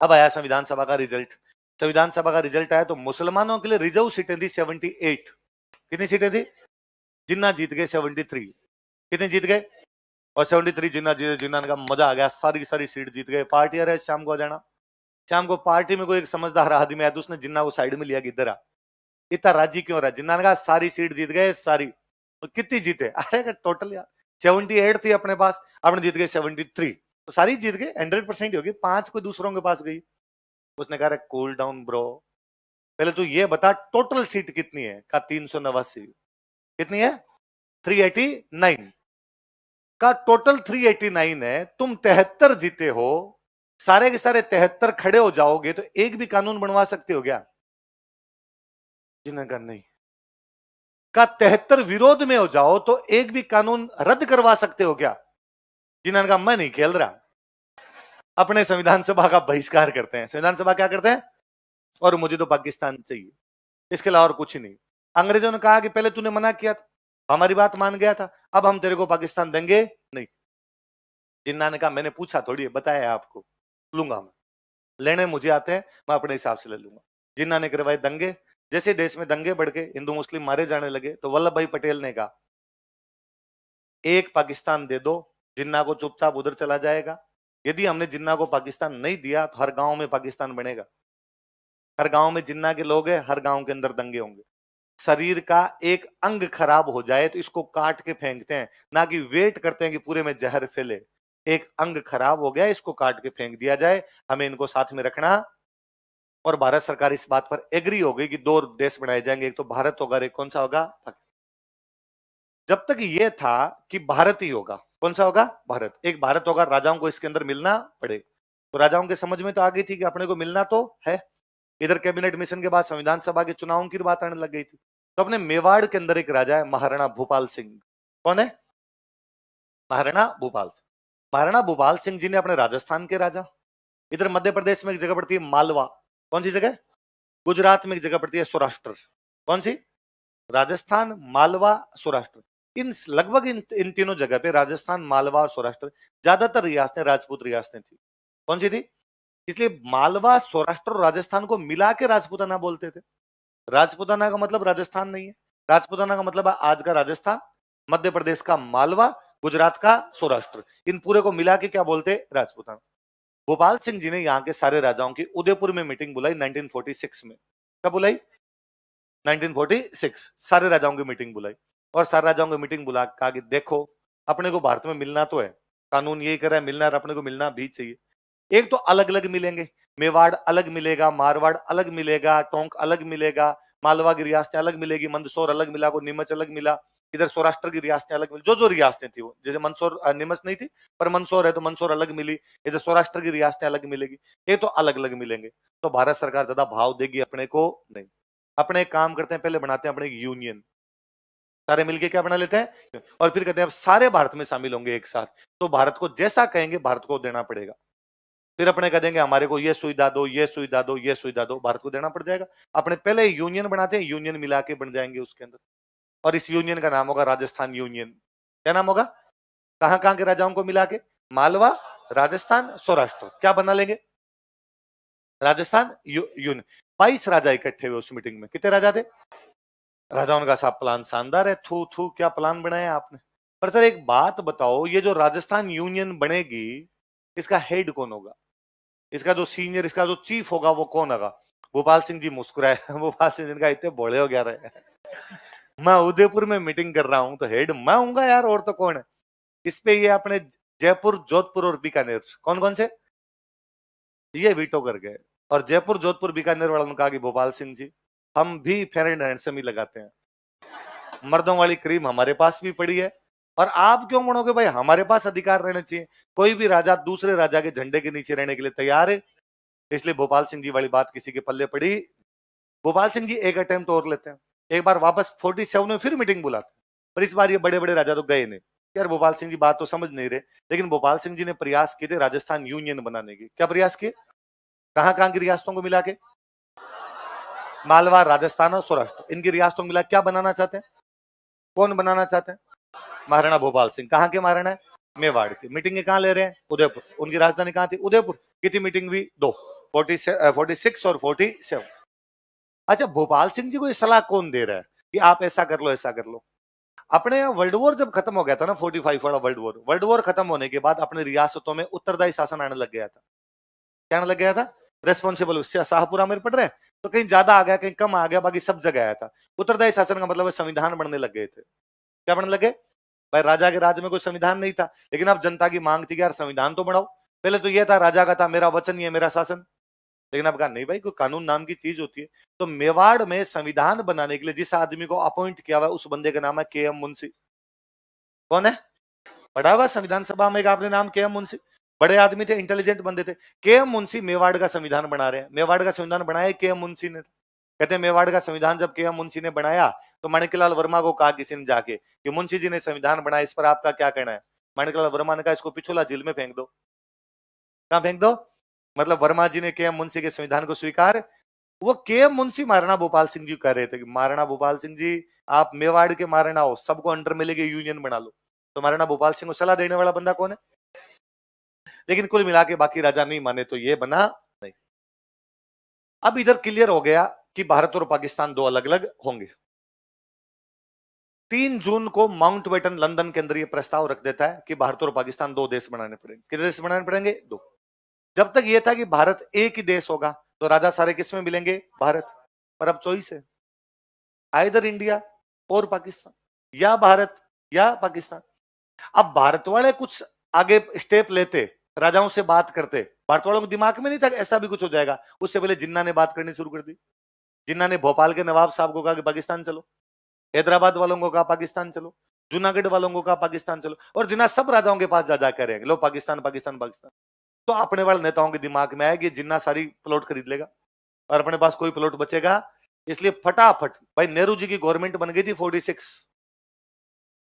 अब आया संविधान सभा का रिजल्ट। संविधान सभा का रिजल्ट आया तो मुसलमानों के लिए रिजर्व सीटें थी 78। कितनी सीटें थी? जिन्ना जीत गए 73। कितने जीत गए? और 73 जिन्ना जीते। जिन्ना का मजा आ गया, सारी सारी सीट जीत गए। पार्टी आ रहा है शाम को आ जाना। शाम को पार्टी में कोई एक समझदार आदमी आया तो उसने जिन्ना को साइड में लिया कि इधर आ, इतना राजी क्यों रहा? जिन्ना ने कहा सारी सीट जीत गए सारी। तो कितनी जीते? अरे टोटल यार 78 थी अपने पास, आपने जीत गए 73, तो सारी जीत गए, 100% होगी। 5 कोई दूसरों के पास गई। उसने कहा कूल डाउन ब्रो, पहले तू ये बता टोटल सीट कितनी है? कहा 389। कितनी है? 389 का टोटल 389 है। तुम 73 जीते हो, सारे के सारे 73 खड़े हो जाओगे तो एक भी कानून बनवा सकते हो क्या? जिन्होंने कहा नहीं। का 73 विरोध में हो जाओ तो एक भी कानून रद्द करवा सकते हो क्या? जिन्होंने कहा मैं नहीं खेल रहा। अपने संविधान सभा का बहिष्कार करते हैं। संविधान सभा क्या करते हैं? और मुझे तो पाकिस्तान चाहिए, इसके अलावा और कुछ नहीं। अंग्रेजों ने कहा कि पहले तूने मना किया था, हमारी बात मान गया था, अब हम तेरे को पाकिस्तान देंगे नहीं। जिन्ना ने कहा मैंने पूछा थोड़ी है, बताया आपको, लूंगा मैं, लेने मुझे आते हैं, मैं अपने हिसाब से ले लूंगा। जिन्ना ने करवाए दंगे। जैसे देश में दंगे बढ़ के हिंदू मुस्लिम मारे जाने लगे तो वल्लभ भाई पटेल ने कहा एक पाकिस्तान दे दो, जिन्ना को चुपचाप उधर चला जाएगा। यदि हमने जिन्ना को पाकिस्तान नहीं दिया तो हर गांव में पाकिस्तान बनेगा। हर गांव में जिन्ना के लोग हैं, हर गांव के अंदर दंगे होंगे। शरीर का एक अंग खराब हो जाए तो इसको काट के फेंकते हैं, ना कि वेट करते हैं कि पूरे में जहर फैले। एक अंग खराब हो गया, इसको काट के फेंक दिया जाए, हमें इनको साथ में रखना। और भारत सरकार इस बात पर एग्री हो गई कि 2 देश बनाए जाएंगे, एक तो भारत होगा, एक कौन सा होगा? जब तक ये था कि भारत ही होगा, कौन सा होगा? भारत। एक भारत होगा, राजाओं को इसके अंदर मिलना पड़ेगा। तो राजाओं के समझ में तो आ गई थी कि अपने को मिलना तो है। इधर कैबिनेट मिशन के बाद संविधान सभा के चुनावों की बात आने लग गई थी। तो अपने मेवाड़ के अंदर एक राजा है महाराणा भूपाल सिंह। कौन है? महाराणा भूपाल। महाराणा भूपाल सिंह जी ने अपने राजस्थान के राजा, इधर मध्य प्रदेश में एक जगह पड़ती है मालवा, कौन सी जगह? गुजरात में एक जगह पड़ती है सौराष्ट्र, कौन सी? राजस्थान, मालवा, सौराष्ट्र। इन लगभग इन तीनों जगह पे, राजस्थान, मालवा और सौराष्ट्र, ज्यादातर रियासतें राजपूत रियासतें थी। कौन सी थी? इसलिए मालवा, सौराष्ट्र और राजस्थान को मिला के राजपूताना बोलते थे। राजपूताना का मतलब राजस्थान नहीं है, राजपूताना का मतलब है आज का राजस्थान, मध्य प्रदेश का मालवा, गुजरात का सौराष्ट्र, इन पूरे को मिला के क्या बोलते? राजपूताना। भोपाल सिंह जी ने यहाँ के सारे राजाओं की उदयपुर में मीटिंग बुलाई 1946 में। कब बुलाई? 1946। सारे राजाओं की मीटिंग बुलाई और सारे राजाओं की मीटिंग बुला कहा कि देखो अपने को भारत में मिलना तो है, कानून यही कर रहा है मिलना है, अपने को मिलना भी चाहिए। एक तो अलग अलग मिलेंगे, मेवाड़ अलग मिलेगा, मारवाड़ अलग मिलेगा, टोंक अलग मिलेगा, मालवा की रियासतें अलग मिलेगी, मंदसौर अलग मिला, को नीमच अलग मिला, इधर सौराष्ट्र की रियासतें अलग मिली, जो जो रियासतें थी वो, जैसे मंदसौर नीमच नहीं थी पर मंदसौर है तो मंदसौर अलग मिली, इधर सौराष्ट्र की रियासतें अलग मिलेगी। ये तो अलग अलग मिलेंगे। तो भारत सरकार ज्यादा भाव देगी अपने को नहीं। अपने एक काम करते हैं, पहले बनाते हैं अपने एक यूनियन, सारे मिलके क्या बना लेते हैं और फिर कहते हैं अब सारे भारत में शामिल होंगे एक साथ, तो भारत को जैसा कहेंगे भारत को देना पड़ेगा। फिर अपने कह देंगे हमारे को ये सुविधा दो, ये सुविधा दो, ये सुविधा दो, भारत को देना पड़ जाएगा। अपने पहले यूनियन बनाते हैं, यूनियन मिला के बन जाएंगे उसके अंदर, और इस यूनियन का नाम होगा राजस्थान यूनियन। क्या नाम होगा? कहां कहां के राजाओं को मिला के? मालवा, राजस्थान, सौराष्ट्र, क्या बना लेंगे? राजस्थान यूनियन। 22 राजा इकट्ठे हुए उस मीटिंग में। कितने राजा थे? राजाओं का साहब प्लान शानदार है, थू थू क्या प्लान बनाया आपने। पर सर एक बात बताओ, ये जो राजस्थान यूनियन बनेगी इसका हेड कौन होगा? इसका जो सीनियर, इसका जो चीफ होगा वो कौन होगा? भोपाल सिंह जी मुस्कुराए। भोपाल सिंह जी का इतने भोले हो गया रहे, मैं उदयपुर में मीटिंग कर रहा हूं तो हेड मैं हूंगा यार, और तो कौन है? इस पे ये अपने जयपुर, जोधपुर और बीकानेर, कौन कौन से ये वीटो कर गए। और जयपुर, जोधपुर, बीकानेर वालों ने कहा कि भोपाल सिंह जी हम भी फेयर एंड हैंडसम ही लगाते हैं, मर्दों वाली क्रीम हमारे पास भी पड़ी है, और आप क्यों मनोगे भाई? हमारे पास अधिकार रहने चाहिए। कोई भी राजा दूसरे राजा के झंडे के नीचे रहने के लिए तैयार है। इसलिए भोपाल सिंह जी वाली बात किसी के पल्ले पड़ी। भोपाल सिंह जी एक अटेम्प्ट और लेते हैं, एक बार वापस 47 में फिर मीटिंग बुलाते हैं, पर इस बार ये बड़े बड़े राजा तो गए नहीं। यार भोपाल सिंह जी बात तो समझ नहीं रहे, लेकिन भोपाल सिंह जी ने प्रयास किए थे राजस्थान यूनियन बनाने के। क्या प्रयास किए? कहां कहां की रियासतों को मिला के? मालवा, राजस्थान और सौराष्ट्र, इनकी रियासतों को मिला क्या बनाना चाहते हैं? कौन बनाना चाहते हैं? महाराणा भोपाल सिंह। कहां के महाराणा है? मेवाड़ के। मीटिंग कहां ले रहे हैं? उदयपुर। उनकी राजधानी कहां थी? उदयपुर। कितनी मीटिंग हुई? 2, 46 और 47। अच्छा, भोपाल सिंह जी को ये सलाह कौन दे रहा है कि आप ऐसा कर लो, ऐसा कर लो? अपने यहाँ वर्ल्ड वॉर जब खत्म हो गया था ना, 45 वाला वर्ल्ड वॉर खत्म होने के बाद अपने रियासतों में उत्तरदायी शासन आने लग गया था। क्या आने लग गया था? रेस्पॉन्सिबल। शाहपुरा में पढ़ रहे हैं तो कहीं ज्यादा आ गया, कहीं कम आ गया, बाकी सब जगह आया था। उत्तरदायी शासन का मतलब संविधान बनने लग गए थे। क्या बनने लगे भाई? राजा के राज में कोई संविधान नहीं था, लेकिन अब जनता की मांग थी कि यार संविधान तो बढ़ाओ। पहले तो यह था राजा का था मेरा वचन, ये मेरा शासन, लेकिन अब कहा नहीं भाई, कोई कानून नाम की चीज होती है। तो मेवाड़ में संविधान बनाने के लिए जिस आदमी को अपॉइंट किया हुआ उस बंदे का नाम है के एम मुंशी। कौन है? पढ़ा हुआ संविधान सभा में आपने नाम? के एम मुंशी। बड़े आदमी थे, इंटेलिजेंट बंदे थे। के एम मुंशी मेवाड़ का संविधान बना रहे हैं। मेवाड़ का संविधान बनाया के एम मुंशी ने। कहते हैं मेवाड़ का संविधान जब के एम मुंशी ने बनाया तो माणिकलाल वर्मा को कहा किसी ने जाके कि मुंशी जी ने संविधान बनाया, इस पर आपका क्या कहना है? माणिकलाल वर्मा ने कहा इसको पिछोला जेल में फेंक दो। कहां फेंक दो? मतलब वर्मा जी ने के एम मुंशी के संविधान को स्वीकार। वो के एम मुंशी महाराणा भोपाल सिंह जी कह रहे थे कि महाराणा भोपाल सिंह जी आप मेवाड़ के महाराणा हो, सबको अंडर में लेके यूनियन बना लो। तो महाराणा भोपाल सिंह को सलाह देने वाला बंदा कौन है? लेकिन कुल मिला के बाकी राजा नहीं माने तो ये बना नहीं। अब इधर क्लियर हो गया कि भारत और पाकिस्तान दो अलग अलग होंगे। 3 जून को माउंटबेटन लंदन के अंदर यह प्रस्ताव रख देता है कि भारत और पाकिस्तान 2 देश बनाने पड़ेंगे। कितने देश बनाने पड़ेंगे? 2। जब तक यह था कि भारत एक ही देश होगा तो राजा सारे किस में मिलेंगे? भारत। पर अब चॉइस है, आइदर इंडिया और पाकिस्तान, या भारत या पाकिस्तान। अब भारत वाले कुछ आगे स्टेप लेते, राजाओं से बात करते। भारत वालों के दिमाग में नहीं था ऐसा भी कुछ हो जाएगा। उससे पहले जिन्ना ने बात करनी शुरू कर दी। जिन्ना ने भोपाल के नवाब साहब को कहा कि पाकिस्तान चलो, हैदराबाद वालों को कहा पाकिस्तान चलो, जूनागढ़ वालों को कहा पाकिस्तान चलो, और जिन्ना सब राजाओं के पास जा करेंगे लो पाकिस्तान पाकिस्तान पाकिस्तान। तो अपने वाले नेताओं के दिमाग में आया कि जिन्ना सारी प्लॉट खरीद लेगा और अपने पास कोई प्लॉट बचेगा। इसलिए फटाफट भाई नेहरू जी की गवर्नमेंट बन गई थी 46।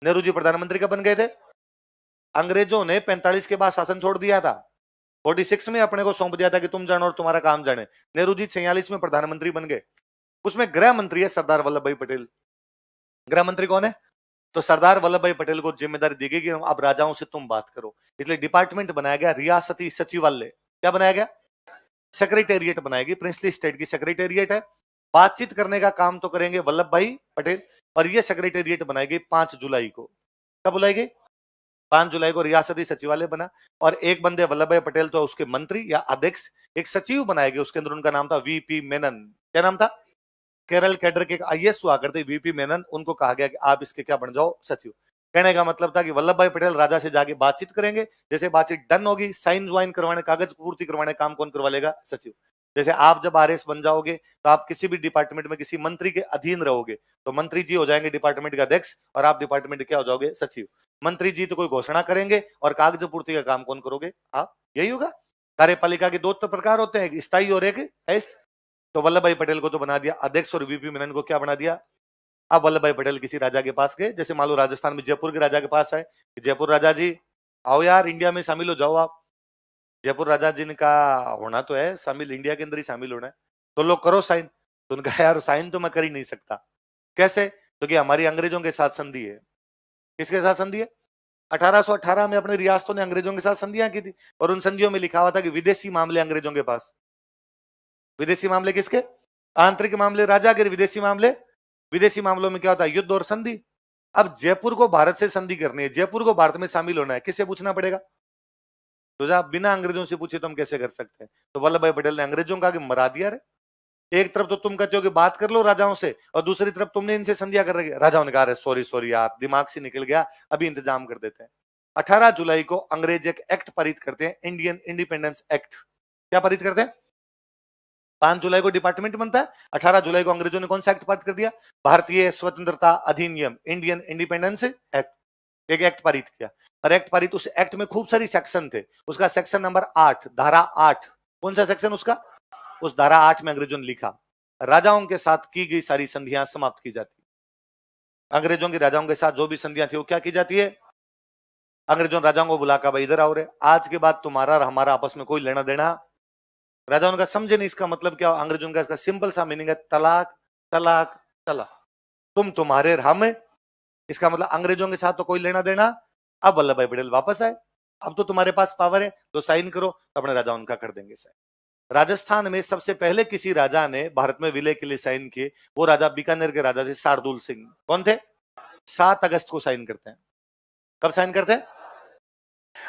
नेहरू जी प्रधानमंत्री कब बन गए थे? अंग्रेजों ने 45 के बाद शासन छोड़ दिया था, 46 में अपने को सौंप दिया था कि तुम जानो और तुम्हारा काम जाने। नेहरू जी 46 में प्रधानमंत्री बन गए। उसमें गृह मंत्री है सरदार वल्लभ भाई पटेल। गृह मंत्री कौन है? तो सरदार वल्लभ भाई पटेल को जिम्मेदारी दी गई कि अब राजाओं से तुम बात करो। इसलिए डिपार्टमेंट बनाया गया रियासती सचिवालय। क्या बनाया गया? सेक्रेटेरिएट बनाएगी। प्रिंसली स्टेट की सेक्रेटेरिएट है। बातचीत करने का काम तो करेंगे वल्लभ भाई पटेल, और यह सेक्रेटेरिएट बनाएगी 5 जुलाई को। कब बुलाएगी? 5 जुलाई को रियासती सचिवालय बना, और एक बंदे वल्लभ भाई पटेल तो उसके मंत्री या अध्यक्ष, एक सचिव बनाएंगे, उसके अंदर उनका नाम था वीपी मेनन। क्या नाम था? केरल कैडर के आईएएस हुआ करते वीपी मेनन। उनको कहा गया कि आप इसके क्या बन जाओ? सचिव। कहने का मतलब था कि वल्लभ भाई पटेल राजा से जाके बातचीत करेंगे, जैसे बातचीत डन होगी साइन ज्वाइन करवाने, कागज पूर्ति करवाने काम कौन करवा लेगा? सचिव। जैसे आप जब आरएस बन जाओगे तो आप किसी भी डिपार्टमेंट में किसी मंत्री के अधीन रहोगे, तो मंत्री जी हो जाएंगे डिपार्टमेंट के अध्यक्ष और आप डिपार्टमेंट के क्या हो जाओगे? सचिव। मंत्री जी तो कोई घोषणा करेंगे और कागज पूर्ति का काम कौन करोगे? आप। यही होगा। कार्यपालिका के 2 प्रकार होते हैं, एक स्थायी और एक अस्थायी। तो वल्लभ भाई पटेल को तो बना दिया अध्यक्ष, और वीपी मेनन को क्या बना दिया? अब वल्लभ भाई पटेल किसी राजा के पास गए, जैसे मान लो राजस्थान में जयपुर के राजा के पास आए, जयपुर राजा जी आओ यार इंडिया में शामिल हो जाओ आप। जयपुर राजा जी ने कहा होना तो है शामिल, इंडिया के अंदर ही शामिल होना है, तो लोग करो साइन। तो उनका यार साइन तो मैं कर ही नहीं सकता। कैसे? क्योंकि हमारी अंग्रेजों के साथ संधि है। किसके साथ संधि है? 1818 में अपने रियासतों ने अंग्रेजों के साथ संधियां की थी, और उन संधियों में लिखा हुआ था कि विदेशी मामले अंग्रेजों के पास। विदेशी मामले किसके? आंतरिक मामले राजा के, विदेशी मामले। विदेशी मामलों में क्या होता है? युद्ध और संधि। अब जयपुर को भारत से संधि करनी है, जयपुर को भारत में शामिल होना है, किससे पूछना पड़ेगा? तो जब बिना अंग्रेजों से पूछे तो हम कैसे कर सकते हैं? तो वल्लभ भाई पटेल ने अंग्रेजों का मरा दिया रे। एक तरफ तो तुम कहते हो कि बात कर लो राजाओं से, और दूसरी तरफ तुमने इनसे संधियां कर रखी। राजाओं ने कहा सॉरी सॉरी यार, दिमाग से निकल गया, अभी इंतजाम कर देते हैं। 18 जुलाई को अंग्रेज एक एक्ट पारित करते हैं, इंडियन इंडिपेंडेंस एक्ट। क्या पारित करते हैं? 5 जुलाई को डिपार्टमेंट बनता है, 18 जुलाई को अंग्रेजों ने कौन सा एक्ट पारित कर दिया? भारतीय स्वतंत्रता अधिनियम, इंडियन इंडिपेंडेंस एक्ट। एक एक्ट पारित किया, और एक्ट पारित, उस एक्ट में खूब सारी सेक्शन थे। उसका सेक्शन नंबर 8, धारा 8, कौन सा सेक्शन उसका? उस धारा 8 में अंग्रेजों ने लिखा राजाओं के साथ की गई सारी संधियां समाप्त की जाती। अंग्रेजों की राजाओं के साथ जो भी संधियां थी वो क्या की जाती है? अंग्रेजों ने राजाओं को बुलाकर भाई इधर आओ रे, आज के बाद तुम्हारा और हमारा आपस में कोई लेना देना। राजाओं का समझे नहीं इसका मतलब क्या। अंग्रेजों का इसका सिंपल सा मीनिंग है तलाक तलाक तलाक, तुम तुम्हारे और हम, इसका मतलब अंग्रेजों के साथ तो कोई लेना देना। अब वल्लभ भाई पटेल वापस आए, अब तो तुम्हारे पास पावर है तो साइन करो, तो अपने राजा उनका कर देंगे साइन। राजस्थान में सबसे पहले किसी राजा ने भारत में विलय के लिए साइन किए, वो राजा बीकानेर के राजा थे शार्दुल सिंह। कौन थे? 7 अगस्त को साइन करते हैं। कब साइन करते हैं?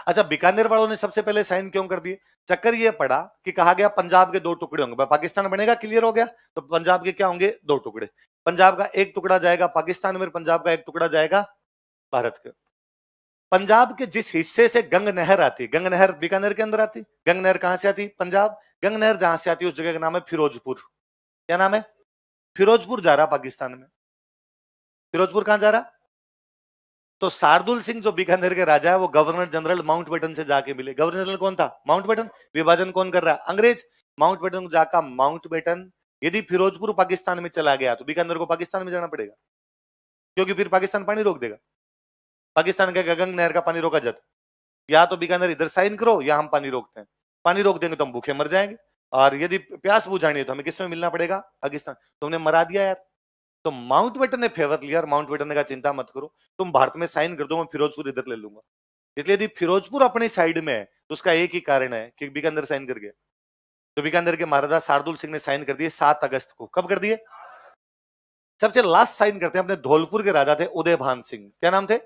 अच्छा, बीकानेर वालों ने सबसे पहले साइन क्यों कर दिए? चक्कर ये पड़ा कि कहा गया पंजाब के 2 टुकड़े होंगे, पाकिस्तान बनेगा, क्लियर हो गया, तो पंजाब के क्या होंगे? 2 टुकड़े। पंजाब का एक टुकड़ा जाएगा पाकिस्तान में, पंजाब का एक टुकड़ा जाएगा भारत के। पंजाब के जिस हिस्से से गंग नहर आती, गंग नहर बीकानेर के अंदर आती, गंग नहर कहां से आती? पंजाब। गंग नहर जहां से आती है उस जगह का नाम है फिरोजपुर। क्या नाम है? फिरोजपुर जा रहा पाकिस्तान में। फिरोजपुर कहां जा रहा? तो शार्दुल सिंह जो बीकानेर के राजा है वो गवर्नर जनरल माउंटबेटन से जाके मिले। गवर्नर जनरल कौन था? माउंटबेटन। विभाजन कौन कर रहा है? अंग्रेज। माउंटबेटन को जाकर माउंटबेटन यदि फिरोजपुर पाकिस्तान में चला गया तो बीकानेर को पाकिस्तान में जाना पड़ेगा, क्योंकि फिर पाकिस्तान पानी रोक देगा। पाकिस्तान का गंग नहर का पानी रोका जाता, या तो बीकानेर इधर साइन करो या हम पानी रोकते हैं। पानी रोक देंगे तो हम भूखे मर जाएंगे, और यदि प्यास बुझानी है तो हमें किसमें मिलना पड़ेगा? पाकिस्तान। तुमने मरा दिया यार। तो माउंटबेटन ने फेवर लिया और माउंटबेटन ने कहा चिंता मत करो, तुम भारत में साइन कर दो, मैं फिरोजपुर इधर ले लूंगा। इसलिए यदि फिरोजपुर अपनी साइड में है तो उसका एक ही कारण है कि बीकानेर साइन कर गया। तो बीकानेर के महाराजा शार्दुल सिंह ने साइन कर दिए 7 अगस्त को। कब कर दिए? सबसे लास्ट साइन करते हैं अपने धौलपुर के राजा थे उदयभान सिंह। क्या नाम थे?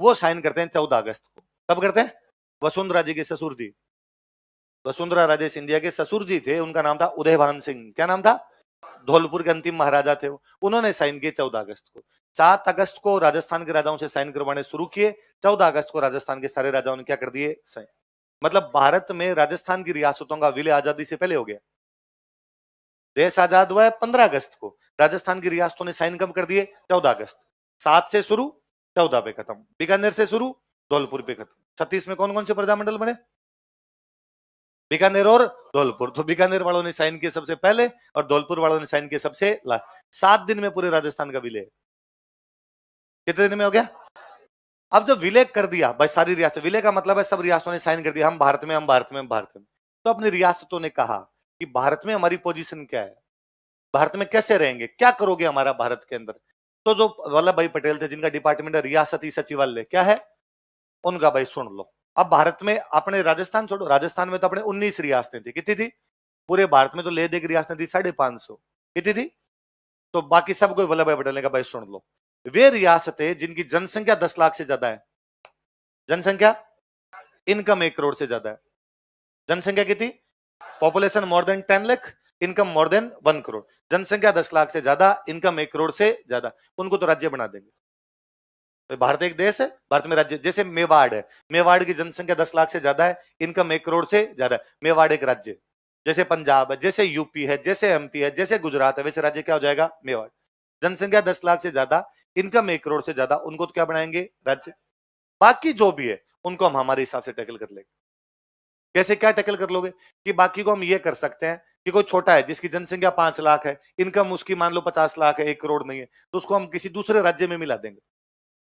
वो साइन करते हैं 14 अगस्त को। कब करते हैं? वसुंधरा जी के ससुर जी, वसुंधरा राजे सिंधिया के ससुर जी थे, उनका नाम था उदयभान सिंह। क्या नाम था? धौलपुर के अंतिम महाराजा थे वो, उन्होंने साइन किए 14 अगस्त को। 7 अगस्त को राजस्थान के राजाओं से साइन करवाने शुरू किए, 14 अगस्त को राजस्थान के सारे राजाओं ने क्या कर दिए? साइन। मतलब भारत में राजस्थान की रियासतों का विलय आजादी से पहले हो गया। देश आजाद हुआ है 15 अगस्त को, राजस्थान की रियासतों ने साइन कब कर दिए? 14 अगस्त। 7 से शुरू, 14 पे खत्म। बीकानेर से शुरू, धौलपुर पे खत्म। 36 में कौन कौन से प्रजामंडल बने? बीकानेर और धौलपुर। तो बीकानेर वालों ने साइन किए सबसे पहले और धौलपुर वालों ने साइन किए सबसे लास्ट। 7 दिन में पूरे राजस्थान का विलय। कितने दिन में हो गया? अब जब विलय कर दिया भाई सारी रियासत, विलय का मतलब है सब रियासतों ने साइन कर दिया, हम भारत में, हम भारत में, हम भारत में। तो अपनी रियासतों ने कहा कि भारत में हमारी पोजीशन क्या है, भारत में कैसे रहेंगे, क्या करोगे हमारा भारत के अंदर। तो जो वल्लभ भाई पटेल थे जिनका डिपार्टमेंट है रियासती सचिवालय, क्या है उनका, भाई सुन लो। अब भारत में अपने राजस्थान छोड़ो, राजस्थान में तो अपने 19 रियासतें थी। कितनी थी? पूरे भारत में तो ले दे की रियासतें थी 550। कितनी थी? तो बाकी सब कोई वल्लभ भाई पटेल ने कहा भाई सुन लो, वे रियासतें जिनकी जनसंख्या 10 लाख से ज्यादा है, जनसंख्या, इनकम 1 करोड़ से ज्यादा है। जनसंख्या कितनी? Population more than 10 lakh, income more than 1 crore. जनसंख्या 10 लाख से ज्यादा, इनकम 1 करोड़ से ज्यादा, उनको तो राज्य बना देंगे। तो भारत एक देश है, भारत में राज्य, जैसे मेवाड़ है, मेवाड़ की जनसंख्या 10 लाख से ज्यादा है, इनकम 1 करोड़ से ज्यादा है, मेवाड़ एक राज्य। जैसे पंजाब है, जैसे यूपी है, जैसे एमपी है, जैसे गुजरात है, वैसे राज्य क्या हो जाएगा? मेवाड़। जनसंख्या 10 लाख से ज्यादा, इनकम 1 करोड़ से ज्यादा, उनको तो क्या बनाएंगे? राज्य। बाकी जो भी है उनको हम हमारे हिसाब से टैकल कर लेंगे। कैसे, क्या टैकल कर लोगे? कि बाकी को हम ये कर सकते हैं कि कोई छोटा है जिसकी जनसंख्या 5 लाख है, इनकम उसकी मान लो 50 लाख है, 1 करोड़ नहीं है, तो उसको हम किसी दूसरे राज्य में मिला देंगे,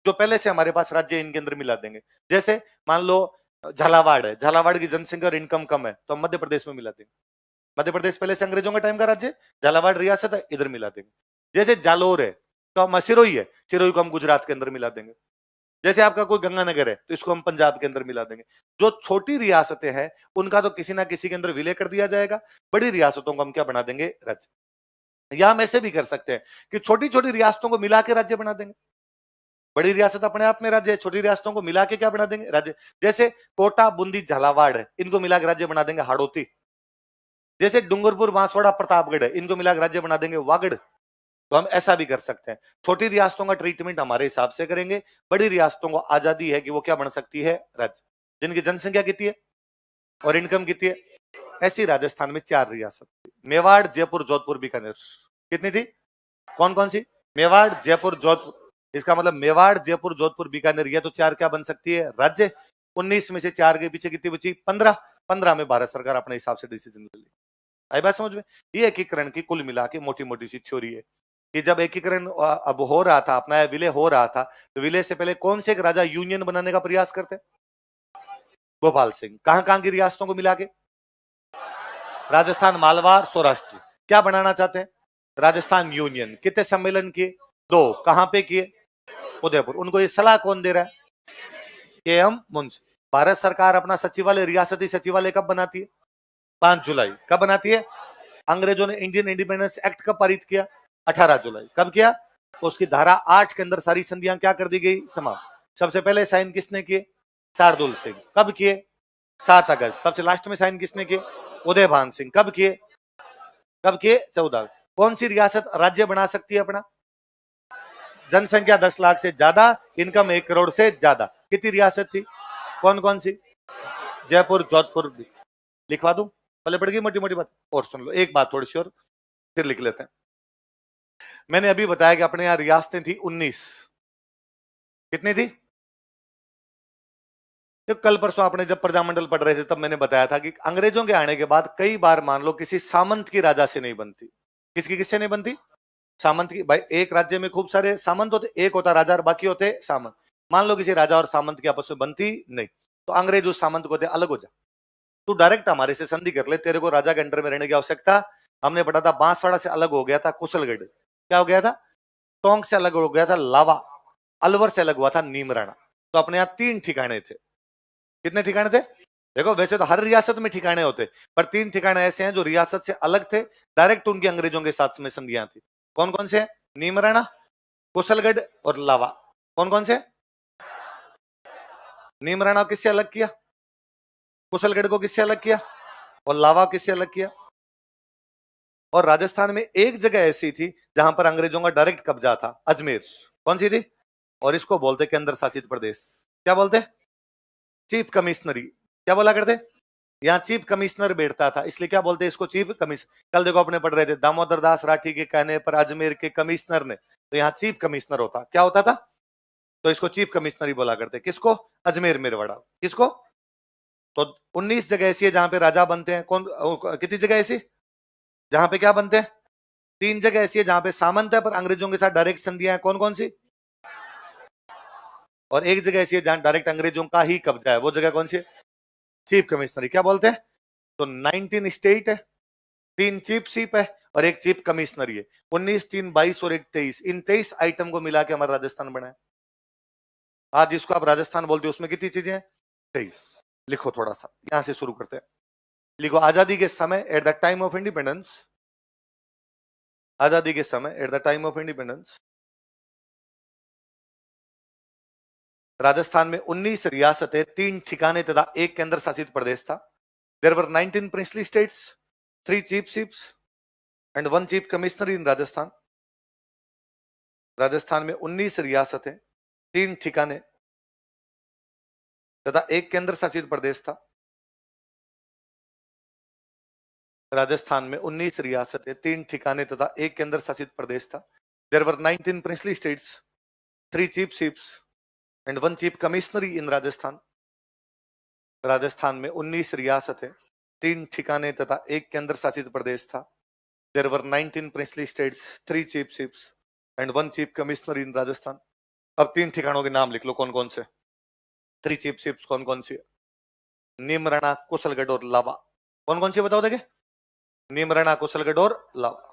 जो पहले से हमारे पास राज्य इनके अंदर मिला देंगे। जैसे मान लो झालावाड़ है, झालावाड़ की जनसंख्या और इनकम कम है, तो हम मध्य प्रदेश में मिला देंगे। मध्य प्रदेश पहले से अंग्रेजों का टाइम का राज्य, झालावाड़ रियासत है, इधर मिला देंगे। जैसे जालोर है तो हम सिरोही है, सिरोही को हम गुजरात के अंदर मिला देंगे। जैसे आपका कोई गंगानगर है तो इसको हम पंजाब के अंदर मिला देंगे। जो छोटी रियासतें हैं उनका तो किसी ना किसी के अंदर विलय कर दिया जाएगा, बड़ी रियासतों को हम क्या बना देंगे? राज्य। या हम ऐसे भी कर सकते हैं कि छोटी छोटी रियासतों को मिला के राज्य बना देंगे। बड़ी रियासत अपने आप में राज्य है, छोटी रियासतों को मिला के क्या बना देंगे? राज्य। जैसे कोटा, बूंदी, झालावाड़ है, इनको मिला के राज्य बना देंगे हाड़ौती। जैसे डूंगरपुर, बांसवाड़ा, प्रतापगढ़ है, इनको मिला के राज्य बना देंगे वागड़। तो हम ऐसा भी कर सकते हैं। छोटी रियासतों का ट्रीटमेंट हमारे हिसाब से करेंगे, बड़ी रियासतों को आजादी है कि वो क्या बन सकती है? राज्य। जिनकी जनसंख्या कितनी है और इनकम कितनी है? ऐसी राजस्थान में 4 रियासत थी, मेवाड़, जयपुर, जोधपुर, बीकानेर। कितनी थी? कौन कौन सी? मेवाड़, जयपुर, जोधपुर। इसका मतलब मेवाड़, जयपुर, जोधपुर, बीकानेर, ये तो 4 क्या बन सकती है? राज्य। 19 में से 4 के पीछे कितनी बची? 15। 15 में भारत सरकार अपने हिसाब से डिसीजन ले ली। आई बात समझ में? ये एकीकरण की कुल मिला के मोटी मोटी सी थ्योरी है। कि जब एकीकरण अब हो रहा था, अपना विलय हो रहा था, तो विलय से पहले कौन से एक राजा यूनियन बनाने का प्रयास करते? गोपाल सिंह। कहां की रियासतों को मिला के? राजस्थान, मालवा, सौराष्ट्र। क्या बनाना चाहते हैं? राजस्थान यूनियन। कितने सम्मेलन किए? 2। कहां पे किए? उदयपुर। उनको ये सलाह कौन दे रहा है? के.एम. मुंशी। भारत सरकार अपना सचिवालय, रियासती सचिवालय कब बनाती है? 5 जुलाई। कब बनाती है? अंग्रेजों ने इंडियन इंडिपेंडेंस एक्ट कब पारित किया? 18 जुलाई। कब किया? उसकी धारा 8 के अंदर सारी संधियां क्या कर दी गई? समाप्त। सबसे पहले साइन किसने किए? शार्दुल सिंह। कब किए? 7 अगस्त। सबसे लास्ट में साइन किसने किए? उदयभान सिंह। कब किए? 14। कौन सी रियासत राज्य बना सकती है अपना? जनसंख्या 10 लाख से ज्यादा, इनकम 1 करोड़ से ज्यादा। कितनी रियासत थी? कौन कौन सी? जयपुर, जोधपुर। लिखवा दूं? पहले पड़ गई मोटी मोटी बात, और सुन लो एक बात थोड़ी सी और फिर लिख लेते हैं। मैंने अभी बताया कि अपने यहां रियासतें थी 19। कितनी थी? तो कल परसों आपने जब प्रजामंडल पढ़ रहे थे तब मैंने बताया था कि अंग्रेजों के आने के बाद कई बार मान लो किसी सामंत की राजा से नहीं बनती। किसकी किससे नहीं बनती? सामंत की। भाई एक राज्य में खूब सारे सामंत होते, एक होता राजा और बाकी होते सामंत। मान लो किसी राजा और सामंत की आपस में बनती नहीं, तो अंग्रेज उस सामंत को अलग हो जा, तू डायरेक्ट हमारे से संधि कर ले, तेरे को राजा के अंडर में रहने की आवश्यकता। हमने पढ़ा था बांसवाड़ा से अलग हो गया था कुशलगढ़। क्या हो गया था? टोंक से अलग हो गया था लावा। अलवर से अलग हुआ था नीमराणा। तो अपने यहां 3 ठिकाने थे। कितने ठिकाने थे? देखो वैसे तो हर रियासत में ठिकाने होते, पर 3 ठिकाने ऐसे हैं जो रियासत से अलग थे, डायरेक्ट उनकी अंग्रेजों के साथ में संधियां थी। कौन कौन से? नीमराणा, कुशलगढ़ और लावा। कौन कौन से? नीमराणा किससे अलग किया? कुशलगढ़ को किससे अलग किया? और लावा किससे अलग किया? और राजस्थान में एक जगह ऐसी थी जहां पर अंग्रेजों का डायरेक्ट कब्जा था, अजमेर। कौन सी थी? और इसको बोलते केंद्र शासित प्रदेश। क्या बोलते? चीफ कमिश्नरी। क्या बोला करते? यहाँ चीफ कमिश्नर बैठता था, इसलिए क्या बोलते हैं इसको? Chief commissioner. कल देखो अपने पढ़ रहे थे, दामोदर दास राठी के कहने पर अजमेर के कमिश्नर ने, तो यहाँ चीफ कमिश्नर होता। क्या होता था? तो इसको चीफ कमिश्नर ही बोला करते। किसको? अजमेर मेरवाड़ा। किसको? तो 19 जगह ऐसी है जहां पे राजा बनते हैं। कौन? कितनी जगह ऐसी जहां पे क्या बनते हैं? 3 जगह ऐसी है जहां पे सामंत है पर अंग्रेजों के साथ डायरेक्ट संधियां हैं। कौन कौन सी? और एक जगह ऐसी है जहां डायरेक्ट अंग्रेजों का ही कब्जा है, वो जगह कौन सी है? चीफ कमिश्नरी। क्या बोलते हैं? तो 19 स्टेट है, 3 चीफ सीप है और एक चीफ कमिश्नरी है। 19, 3, 22 और एक 23। इन 23 आइटम को मिला के हमारा राजस्थान बना है। आज जिसको आप राजस्थान बोलते हो उसमें कितनी चीजें हैं? 23। लिखो थोड़ा सा, यहां से शुरू करते हैं। लिखो, आजादी के समय, at the time of independence. आजादी के समय, at the time of independence, Rajasthan में 19 रियासतें, 3 ठिकाने तथा 1 केंद्र शासित प्रदेश था। There were 19 princely states, 3 chiefships and 1 chief commissioner in Rajasthan. Rajasthan में 19 रियासतें, 3 ठिकाने तथा 1 केंद्र शासित प्रदेश था। राजस्थान में 19 रियासतें, 3 ठिकाने तथा 1 केंद्र शासित प्रदेश था। There were 19 princely states, 3 chiefships and 1 chief commissionery in Rajasthan. Rajasthan में 19 रियासतें, 3 ठिकाने तथा 1 केंद्र शासित प्रदेश था। There were 19 princely states, 3 chiefships and 1 chief commissioner in Rajasthan. अब 3 ठिकानों के नाम लिख लो, कौन कौन से? 3 चीफ सीप्स कौन कौन सी? नीमराणा, कुशलगढ़ और लावा। कौन कौन सी बताओ देखे? नीमराणा, कुशलगढ़ और लावा।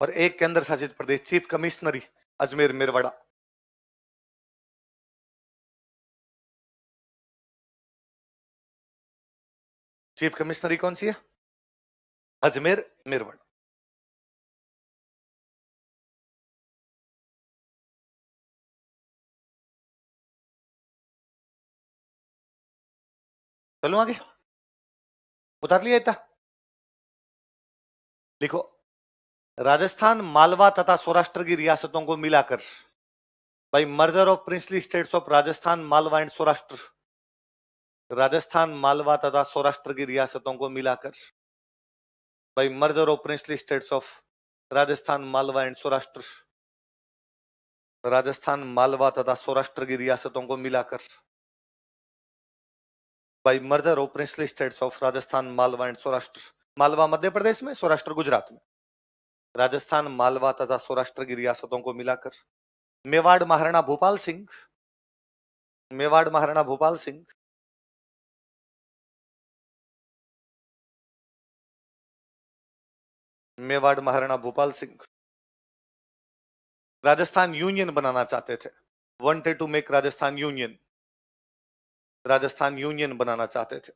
और 1 केंद्र शासित प्रदेश, चीफ कमिश्नरी, अजमेर मेरवाड़ा। चीफ कमिश्नरी कौन सी है? अजमेर मेरवाड़ा। चलो आगे, उतार लिया इतना। लिखो, राजस्थान, मालवा तथा सौराष्ट्र की रियासतों को मिलाकर, by merger of princely states of Rajasthan, Malwa and Saurashtra, Rajasthan, Malwa तथा सौराष्ट्र की रियासतों को मिलाकर, by merger of princely states of Rajasthan, Malwa and Saurashtra, Rajasthan, Malwa तथा सौराष्ट्र की रियासतों को मिलाकर by merger of princely states of Rajasthan, Malwa and Saurashtra. Malwa Madhya Pradesh में, सौराष्ट्र गुजरात में। राजस्थान, मालवा तथा सौराष्ट्र की रियासतों को मिलाकर मेवाड़ महाराणा भूपाल सिंह, मेवाड़ महाराणा भूपाल सिंह, मेवाड़ महाराणा भूपाल सिंह राजस्थान यूनियन बनाना चाहते थे। Wanted to make Rajasthan union, Rajasthan union बनाना चाहते थे।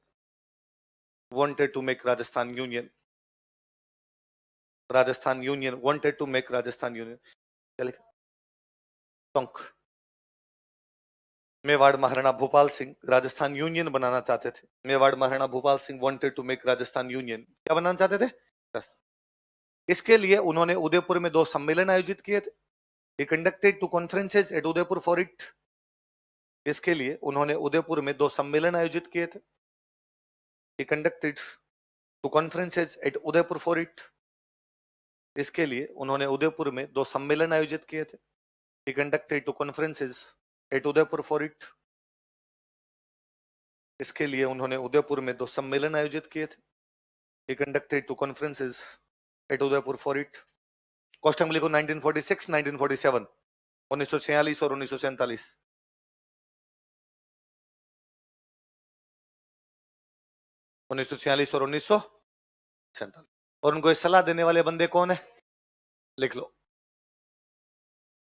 Wanted to make Rajasthan union, Rajasthan union, wanted to make Rajasthan union. क्या लिखा? टोंक। मेवाड़ महाराणा भूपाल सिंह राजस्थान यूनियन बनाना चाहते थे। Mewar Maharana Bhupal Singh wanted to make Rajasthan union. क्या बनाना चाहते थे? इसके लिए उन्होंने उदयपुर में 2 सम्मेलन आयोजित किए थे। He conducted 2 conferences at Udaipur for it। इसके लिए उन्होंने उदयपुर में 2 सम्मेलन आयोजित किए थे। He conducted 2 conferences at Udaipur for it। इसके लिए उन्होंने उदयपुर में 2 सम्मेलन आयोजित किए थे। He conducted 2 conferences at Udaipur for it। इसके लिए उन्होंने उदयपुर में 2 सम्मेलन आयोजित किए थे। He conducted 2 conferences at Udaipur for it। Question लिखो 1946, 1947, 1946 और 1947। 1946 और 1947। और उनको सलाह देने वाले बंदे कौन है? लिख लो।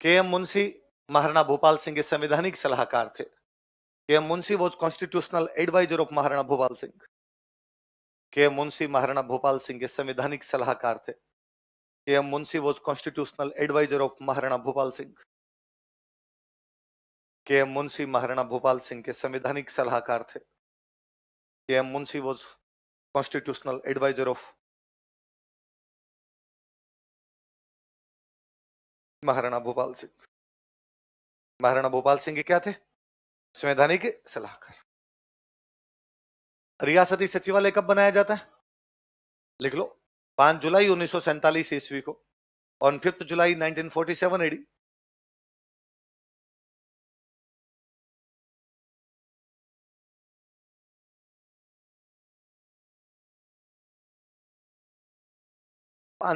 के एम मुंशी महाराणा भूपाल सिंह के संवैधानिक सलाहकार थे। K M Munshi was constitutional adviser of Maharana Bhupal Singh. K M Munshi Maharana Bhupal Singh के संवैधानिक सलाहकार थे। K M Munshi was constitutional adviser of Maharana Bhupal Singh. K M Munshi Maharana Bhupal Singh के संवैधानिक सलाहकार थे। K M Munshi was constitutional adviser of Maharana Bhupal Singh. Maharana Bhupal Singh के क्या थे? संवैधानिक सलाहकार। रियासती सचिवालय कब बनाया जाता है? लिख लो। 5 जुलाई 1947 ईस्वी को, ऑन 5 जुलाई 1947 एडी।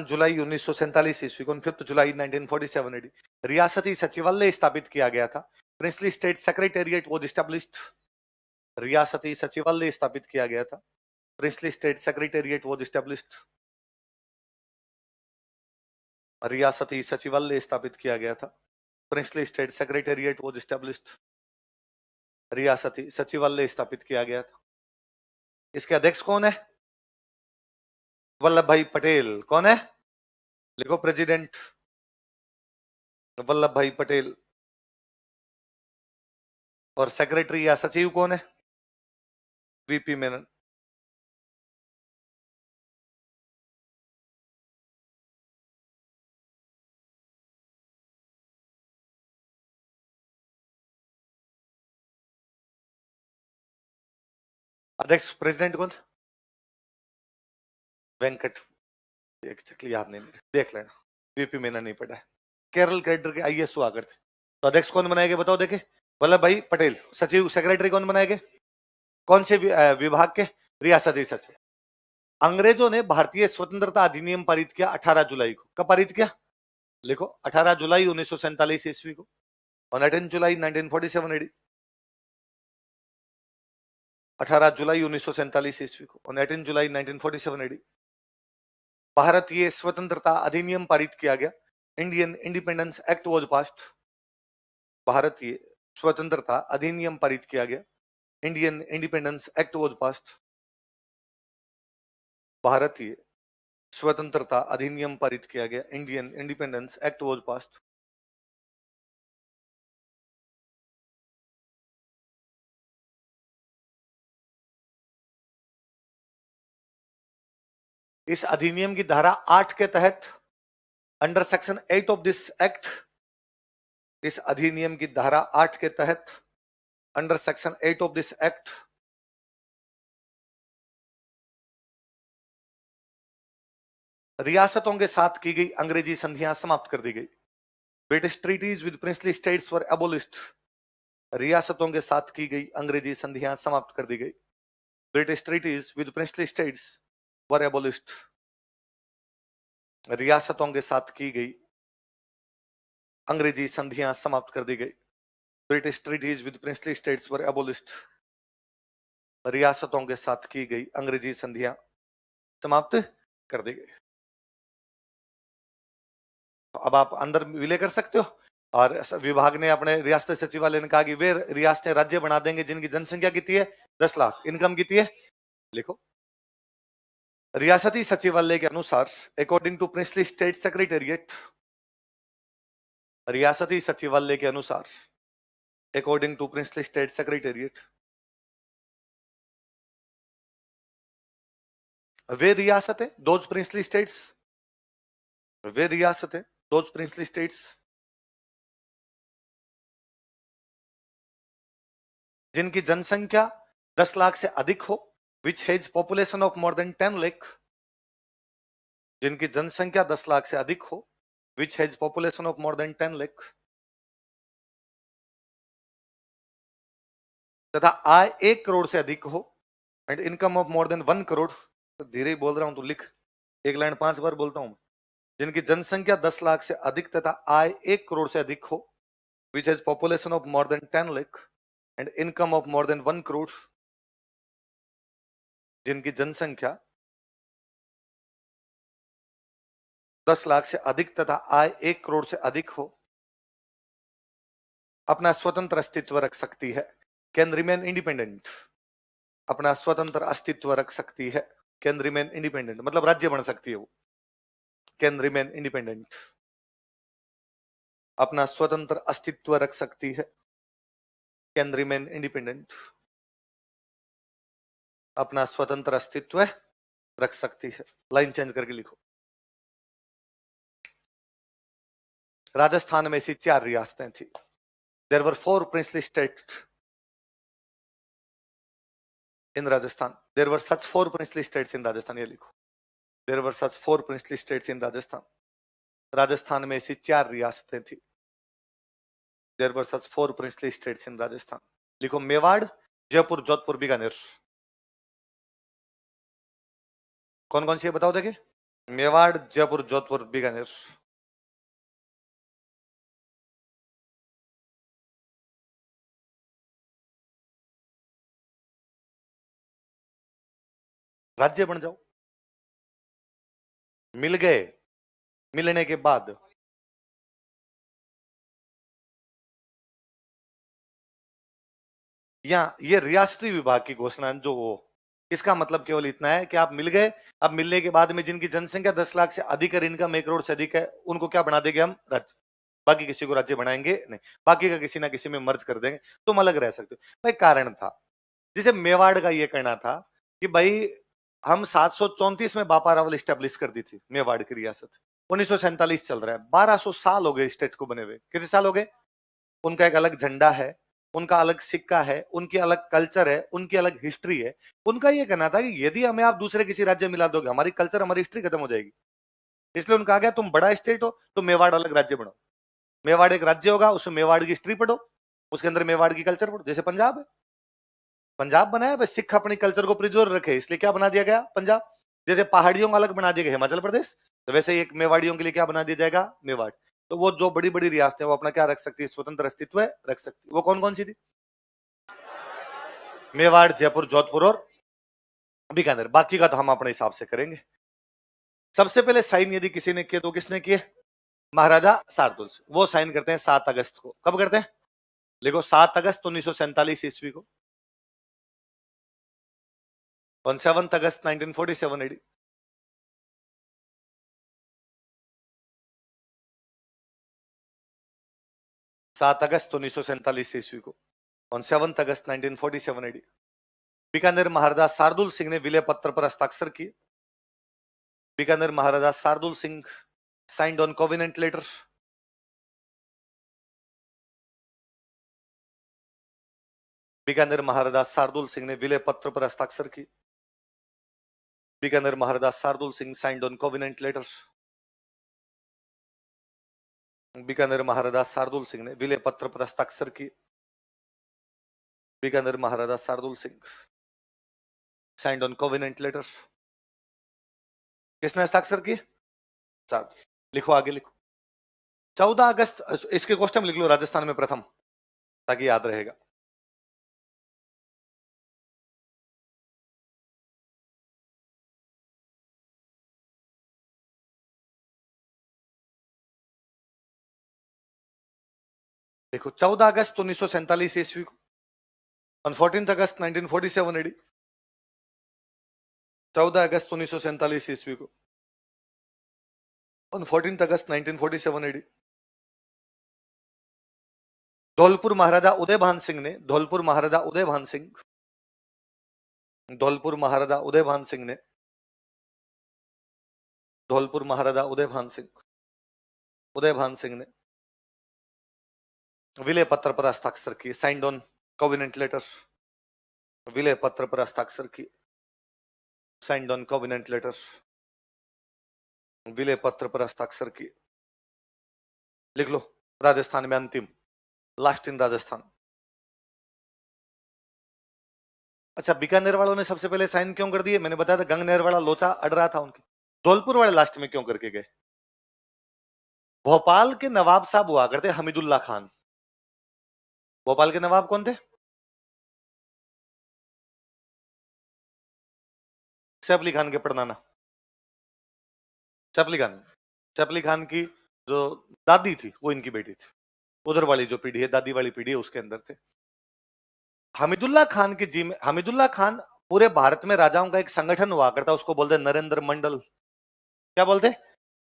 जुलाई 1947 ईस्वी को, 5 जुलाई 1947 एडी रियासती सचिवालय स्थापित किया गया था। Princely state secretariat was established. रियासती सचिवालय स्थापित किया गया था। Princely state secretariat was established. रियासती सचिवालय स्थापित किया गया था। Princely state secretariat was established. रियासती सचिवालय स्थापित किया गया था। इसके अध्यक्ष कौन है? वल्लभ भाई पटेल। कौन है? लिखो। प्रेसिडेंट वल्लभ भाई पटेल। और सेक्रेटरी या सचिव कौन है? वीपी मेनन। अध्यक्ष प्रेसिडेंट कौन? वेंकट। एक्चुअली याद नहीं, देख लेना। वीपी मेनन नहीं पढ़ा है। केरल कैडर के आईएएस हुआ करते। तो अध्यक्ष कौन बनाएंगे बताओ? देखे, वल्लभ भाई पटेल। सचिव सेक्रेटरी कौन बनाएंगे? कौन से विभाग के? रियासती सचिव। अंग्रेजों ने भारतीय स्वतंत्रता अधिनियम पारित किया 18 जुलाई को। कब पारित किया? लिखो। 18 जुलाई 1947 ईस्वी को, और 18 जुलाई 1947 एडी। 18 जुलाई 1947 ईस्वी को, और 18 जुलाई 1947 एडी भारतीय स्वतंत्रता अधिनियम पारित किया गया। Indian independence act was passed. भारतीय स्वतंत्रता अधिनियम पारित किया गया। Indian independence act was passed. भारतीय स्वतंत्रता अधिनियम पारित किया गया। Indian independence act was passed. इस अधिनियम की धारा 8 के तहत, under section 8 of this act, इस अधिनियम की धारा 8 के तहत, under section 8 of this act, रियासतों के साथ की गई अंग्रेजी संधियां समाप्त कर दी गई। British treaties with princely states were abolished, रियासतों के साथ की गई अंग्रेजी संधियां समाप्त कर दी गई। British treaties with princely states were abolished, रियासतों के साथ की गई अंग्रेजी संधियां समाप्त कर दी गई। British treaties with princely states were abolished, रियासतों के साथ की गई अंग्रेजी संधियां समाप्त कर दी गई। अब आप अंदर विलय कर सकते हो। और विभाग ने अपने रियासत सचिवालय ने कहा कि वे रियासतें राज्य बना देंगे जिनकी जनसंख्या कितनी है 10 लाख, इनकम कितनी है लिखो। रियासती सचिवालय के अनुसार according to princely state secretariat, रियासती सचिवालय के अनुसार according to princely state secretariat, वे रियासतें दोज प्रिंसली स्टेट्स, वे रियासतें दोज प्रिंसली स्टेट्स जिनकी जनसंख्या 10 लाख से अधिक हो, which has population of more than 10 lakh, जिनकी जनसंख्या 10 लाख से अधिक हो, which has population of more than 10 lakh, तथा आय 1 करोड़ से अधिक हो, and income of more than 1 crore, तो धीरे ही बोल रहा हूं तो लिख, एक लाइन 5 बार बोलता हूं, जिनकी जनसंख्या 10 लाख से अधिक तथा आय 1 करोड़ से अधिक हो, which has population of more than 10 lakh and income of more than 1 crore, जिनकी जनसंख्या 10 लाख से अधिक तथा आय 1 करोड़ से अधिक हो, अपना स्वतंत्र अस्तित्व रख सकती है, कैन रिमेन इंडिपेंडेंट, अपना स्वतंत्र अस्तित्व रख सकती है, कैन रिमेन इंडिपेंडेंट मतलब राज्य बन सकती है वो, कैन रिमेन इंडिपेंडेंट, अपना स्वतंत्र अस्तित्व रख सकती है, कैन रिमेन इंडिपेंडेंट, अपना स्वतंत्र अस्तित्व रख सकती है। लाइन चेंज करके लिखो। राजस्थान में ऐसी 4 रियासतें थी। There were 4 princely state in Rajasthan, there were such 4 princely states in Rajasthan, ये लिखो, there were such 4 princely states in Rajasthan, Rajasthan में ऐसी 4 रियासतें थी। There were such 4 princely states in Rajasthan, लिखो मेवाड़, जयपुर, जोधपुर, बीकानेर। कौन कौन सी है बताओ देखिए, मेवाड़, जयपुर, जोधपुर, बीकानेर। राज्य बन जाओ, मिल गए, मिलने के बाद या ये रियासती विभाग की घोषणा जो हो, इसका मतलब केवल इतना है कि आप मिल गए, अब मिलने के बाद में जिनकी जनसंख्या 10 लाख से अधिक है, इनकम 1 करोड़ से अधिक है, उनको क्या बना देंगे हम राज्य, बाकी किसी को राज्य बनाएंगे नहीं, बाकी का किसी ना किसी में मर्ज कर देंगे, तुम अलग रह सकते हो। भाई कारण था, जिसे मेवाड़ का ये कहना था कि भाई हम 734 में बापा रावल स्टैब्लिश कर दी थी मेवाड़ की रियासत, 1947 चल रहा है, 1200 साल हो गए स्टेट को बने हुए, कितने साल हो गए, उनका एक अलग झंडा है, उनका अलग सिक्का है, उनकी अलग कल्चर है, उनकी अलग हिस्ट्री है। उनका यह कहना था कि यदि हमें आप दूसरे किसी राज्य मिला दोगे, हमारी कल्चर हमारी हिस्ट्री खत्म हो जाएगी, इसलिए उनका गया तुम बड़ा स्टेट हो तो मेवाड़ अलग राज्य बनाओ, मेवाड़ एक राज्य होगा, उसमें मेवाड़ की हिस्ट्री पढ़ो, उसके अंदर मेवाड़ की कल्चर पढ़ो। जैसे पंजाब है, पंजाब बनाया बस सिख अपनी कल्चर को प्रिजर्व रखे, इसलिए क्या बना दिया गया पंजाब। जैसे पहाड़ियों का अलग बना दिया गया हिमाचल प्रदेश, तो वैसे ही एक मेवाड़ियों के लिए क्या बना दिया जाएगा मेवाड़। तो वो जो बड़ी बड़ी रियासतें वो अपना क्या रख सकती है, स्वतंत्र अस्तित्व रख सकती है। वो कौन कौन सी थी, मेवाड़, जयपुर, जोधपुर और बीकानेर। बाकी का तो हम अपने हिसाब से करेंगे। सबसे पहले साइन यदि किसी ने किए तो किसने किए, महाराजा शार्दुल से। वो साइन करते हैं 7 अगस्त को। कब करते हैं, लिखो 7 अगस्त 1947 ईस्वी को, on 7th अगस्त 1947 एडी। सात अगस्त 1947 ईस्वी को, on 7th August 1947 AD, Bikaner Maharaja Shardul Singh ने विलय पत्र पर हस्ताक्षर किए। Bikaner Maharaja Shardul Singh signed on covenant letter. Bikaner Maharaja Shardul Singh ने विलय पत्र पर हस्ताक्षर किए। Bikaner Maharaja Shardul Singh signed on covenant letter. Bikaner Maharaja Shardul Singh ने विलय पत्र पर हस्ताक्षर किए। Bikaner Maharaja Shardul Singh, signed on covenant letter. किसने हस्ताक्षर किए? शार्दुल। लिखो, आगे लिखो। 14 अगस्त, इसके क्वेश्चन में लिख लो राजस्थान में प्रथम, ताकि याद रहेगा। देखो, 14 अगस्त 1947 ईस्वी को, on 14 अगस्त 1947 एडी, 14 अगस्त 1947 ईस्वी को, on 14 अगस्त 1947 एडी, धौलपुर महाराजा उदयभान सिंह ने, धौलपुर महाराजा उदयभान सिंह, धौलपुर महाराजा उदयभान सिंह ने, धौलपुर महाराजा उदयभान सिंह, उदयभान सिंह ने विलय पत्र पर हस्ताक्षर किए। Signed on covenant letter. विलय पत्र पर हस्ताक्षर किए। Signed on covenant letter. विलय पत्र पर हस्ताक्षर किए। लिख लो, राजस्थान में अंतिम, लास्ट इन राजस्थान। अच्छा, बीकानेर वालों ने सबसे पहले साइन क्यों कर दिए? मैंने बताया था, गंगनेर वाला लोचा अड़ रहा था उनके। धौलपुर वाले लास्ट में क्यों करके गए? भोपाल के नवाब साहब हुआ करते हमीदुल्ला खान। भोपाल के नवाब कौन थे? सैफ अली खान के पड़नाना। सैफ अली खान, सैफ अली खान की जो दादी थी वो इनकी बेटी थी। उधर वाली जो पीढ़ी है, दादी वाली पीढ़ी है, उसके अंदर थे। हमीदुल्ला खान की जी में, हमीदुल्ला खान पूरे भारत में राजाओं का एक संगठन हुआ करता, उसको बोलते नरेंद्र मंडल। क्या बोलते?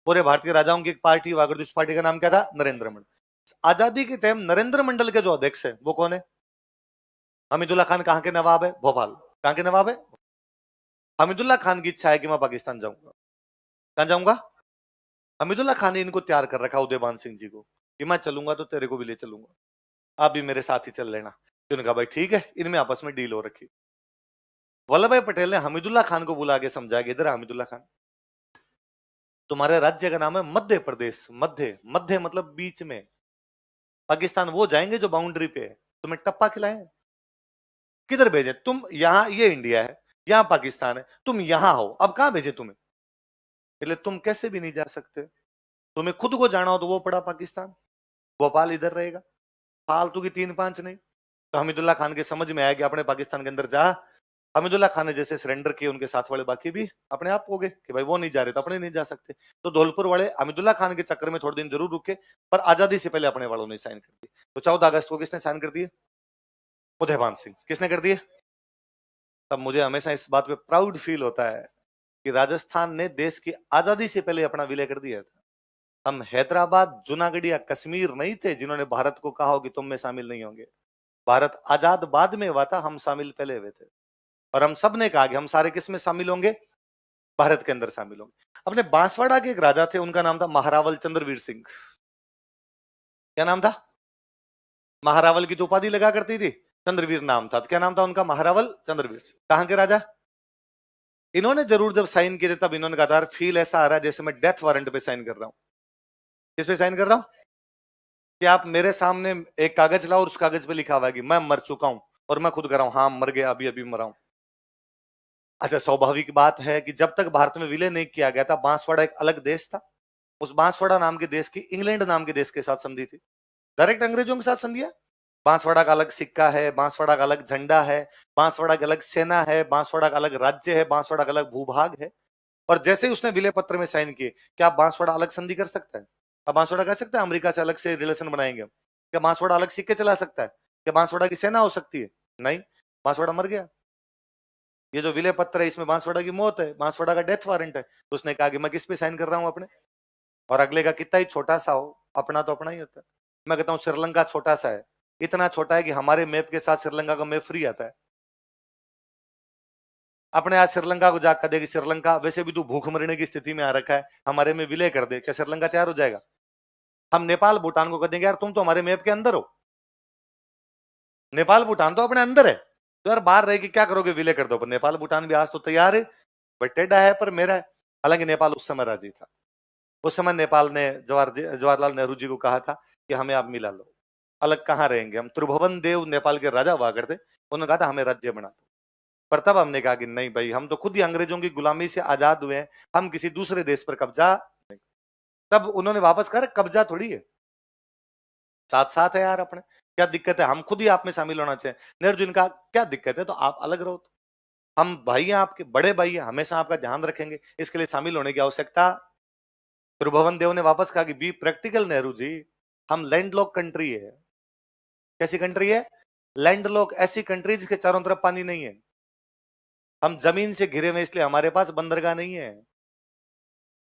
पूरे भारत के राजाओं की एक पार्टी हुआ करती, उस पार्टी का नाम क्या था? नरेंद्र मंडल। आजादी के टाइम नरेंद्र मंडल के जो अध्यक्ष है वो कौन है? हमीदुल्ला खान। कहां के नवाब है? भोपाल। कहां के नवाब है? हमीदुल्ला खान की इच्छा है कि मैं पाकिस्तान जाऊंगा। कहां जाऊंगा? हमीदुल्ला खान ने इनको तैयार कर रखा, उदयभान सिंह जी को, कि मैं चलूंगा तो तेरे को भी ले चलूंगा, आप भी मेरे साथ ही चल लेना। तो उन्होंने कहा भाई ठीक है, इनमें आपस में डील हो रखी। वल्लभ भाई पटेल ने हमीदुल्ला खान को बुला के समझाया कि इधर हमीदुल्ला खान, तुम्हारे राज्य का नाम है मध्य प्रदेश। मध्य, मध्य मतलब बीच में। पाकिस्तान वो जाएंगे जो बाउंड्री पे है, तुम्हें टप्पा खिलाएं? किधर भेजे? तुम यहां, ये इंडिया है, यहां पाकिस्तान है, तुम यहां हो, अब कहां भेजे तुम्हें? इसलिए तुम कैसे भी नहीं जा सकते। तुम्हें खुद को जाना हो तो वो पड़ा पाकिस्तान, भोपाल इधर रहेगा, फालतू की 3-5 नहीं। तो हमीदुल्ला खान के समझ में आया कि अपने पाकिस्तान के अंदर जा। हमीदुल्ला खान ने जैसे सरेंडर किए, उनके साथ वाले बाकी भी अपने आप हो गए कि भाई वो नहीं जा रहे तो अपने नहीं जा सकते। तो धौलपुर वाले हमीदुल्ला खान के चक्कर में थोड़े दिन जरूर रुके, पर आजादी से पहले अपने वालों ने साइन कर दिए। तो 14 अगस्त को किसने साइन कर दिए? उदयभान सिंह। किसने कर दिए? तब मुझे हमेशा इस बात पे प्राउड फील होता है कि राजस्थान ने देश की आजादी से पहले अपना विलय कर दिया था। हम हैदराबाद, जूनागढ़ या कश्मीर नहीं थे जिन्होंने भारत को कहा हो कि तुम में शामिल नहीं होंगे। भारत आजाद बाद में हुआ था, हम शामिल पहले हुए थे। और हम सब ने कहा कि हम सारे किस में शामिल होंगे? भारत के अंदर शामिल होंगे। अपने बांसवाड़ा के एक राजा थे, उनका नाम था महारावल चंद्रवीर सिंह। क्या नाम था? महारावल की तो उपाधि लगा करती थी, चंद्रवीर नाम था। तो क्या नाम था उनका? महारावल चंद्रवीर सिंह। कहां के राजा? इन्होंने जरूर जब साइन किए थे तब इन्होंने कहा था, फील ऐसा आ रहा है जैसे मैं डेथ वारंट पे साइन कर रहा हूं। किस पे साइन कर रहा हूं? कि आप मेरे सामने एक कागज लाओ और उस कागज पे लिखा हुआ है कि मैं मर चुका हूं, और मैं खुद कर रहा हूं, हाँ मर गया, अभी अभी मरा हूं। अच्छा, स्वाभाविक बात है कि जब तक भारत में विलय नहीं किया गया था, बांसवाड़ा एक अलग देश था। उस बांसवाड़ा नाम के देश की इंग्लैंड नाम के देश के साथ संधि थी, डायरेक्ट अंग्रेजों के साथ संधि है। बांसवाड़ा का अलग सिक्का है, बांसवाड़ा का अलग झंडा है, बांसवाड़ा की अलग सेना है, बांसवाड़ा का अलग राज्य है, बांसवाड़ा का अलग भूभाग है। और जैसे ही उसने विलय पत्र में साइन किए, क्या बांसवाड़ा अलग संधि कर सकता है? अब बांसवाड़ा कह सकता है अमेरिका से अलग से रिलेशन बनाएंगे हम? क्या बांसवाड़ा अलग सिक्के चला सकता है? क्या बांसवाड़ा की सेना हो सकती है? नहीं, बांसवाड़ा मर गया। ये जो विलय पत्र है इसमें बांसवाड़ा की मौत है, बांसवाड़ा का डेथ वारंट है। तो उसने कहा कि मैं किस पे साइन कर रहा हूं? अपने। और अगले का कितना ही छोटा सा हो, अपना तो अपना ही होता है। मैं कहता हूं श्रीलंका छोटा सा है, इतना छोटा है कि हमारे मैप के साथ श्रीलंका का मैप फ्री आता है। अपने आज श्रीलंका को जाकर देगी, श्रीलंका वैसे भी तू भूख मरने की स्थिति में आ रखा है, हमारे में विलय कर दे, क्या श्रीलंका तैयार हो जाएगा? हम नेपाल भूटान को कह देंगे यार तुम तो हमारे मैप के अंदर हो। नेपाल भूटान तो अपने अंदर है, तो यार बाहर रह के क्या करोगे? विलय कर दो। पर नेपाल भूटान भी आज तो तैयार है, बट टेढ़ा है पर मेरा है। हालांकि नेपाल उस समय राजी था। उस समय नेपाल ने जवाहरलाल नेहरू जी को कहा था कि हमें आप मिला लो, अलग कहाँ रहेंगे हम। त्रिभुवन देव नेपाल के राजा हुआ करते, उन्होंने कहा था हमें राज्य बना दो। पर तब हमने कहा कि नहीं भाई, हम तो खुद ही अंग्रेजों की गुलामी से आजाद हुए हैं, हम किसी दूसरे देश पर कब्जा नहीं। तब उन्होंने वापस कहा कब्जा थोड़ी है, साथ साथ है यार अपने, क्या दिक्कत है, हम खुद ही आप में शामिल होना चाहिए। नेहरू जी ने कहा क्या दिक्कत है, तो आप अलग रहो, तो हम भाई हैं, आपके बड़े भाई हैं, हमेशा आपका ध्यान रखेंगे, इसके लिए शामिल होने की आवश्यकता। त्रिभुवन देव ने वापस कहा कि बी प्रैक्टिकल नेहरू जी, हम लैंडलॉक कंट्री है। कैसी कंट्री है? लैंडलॉक, ऐसी कंट्री जिसके चारों तरफ पानी नहीं है। हम जमीन से घिरे हुए, इसलिए हमारे पास बंदरगाह नहीं है।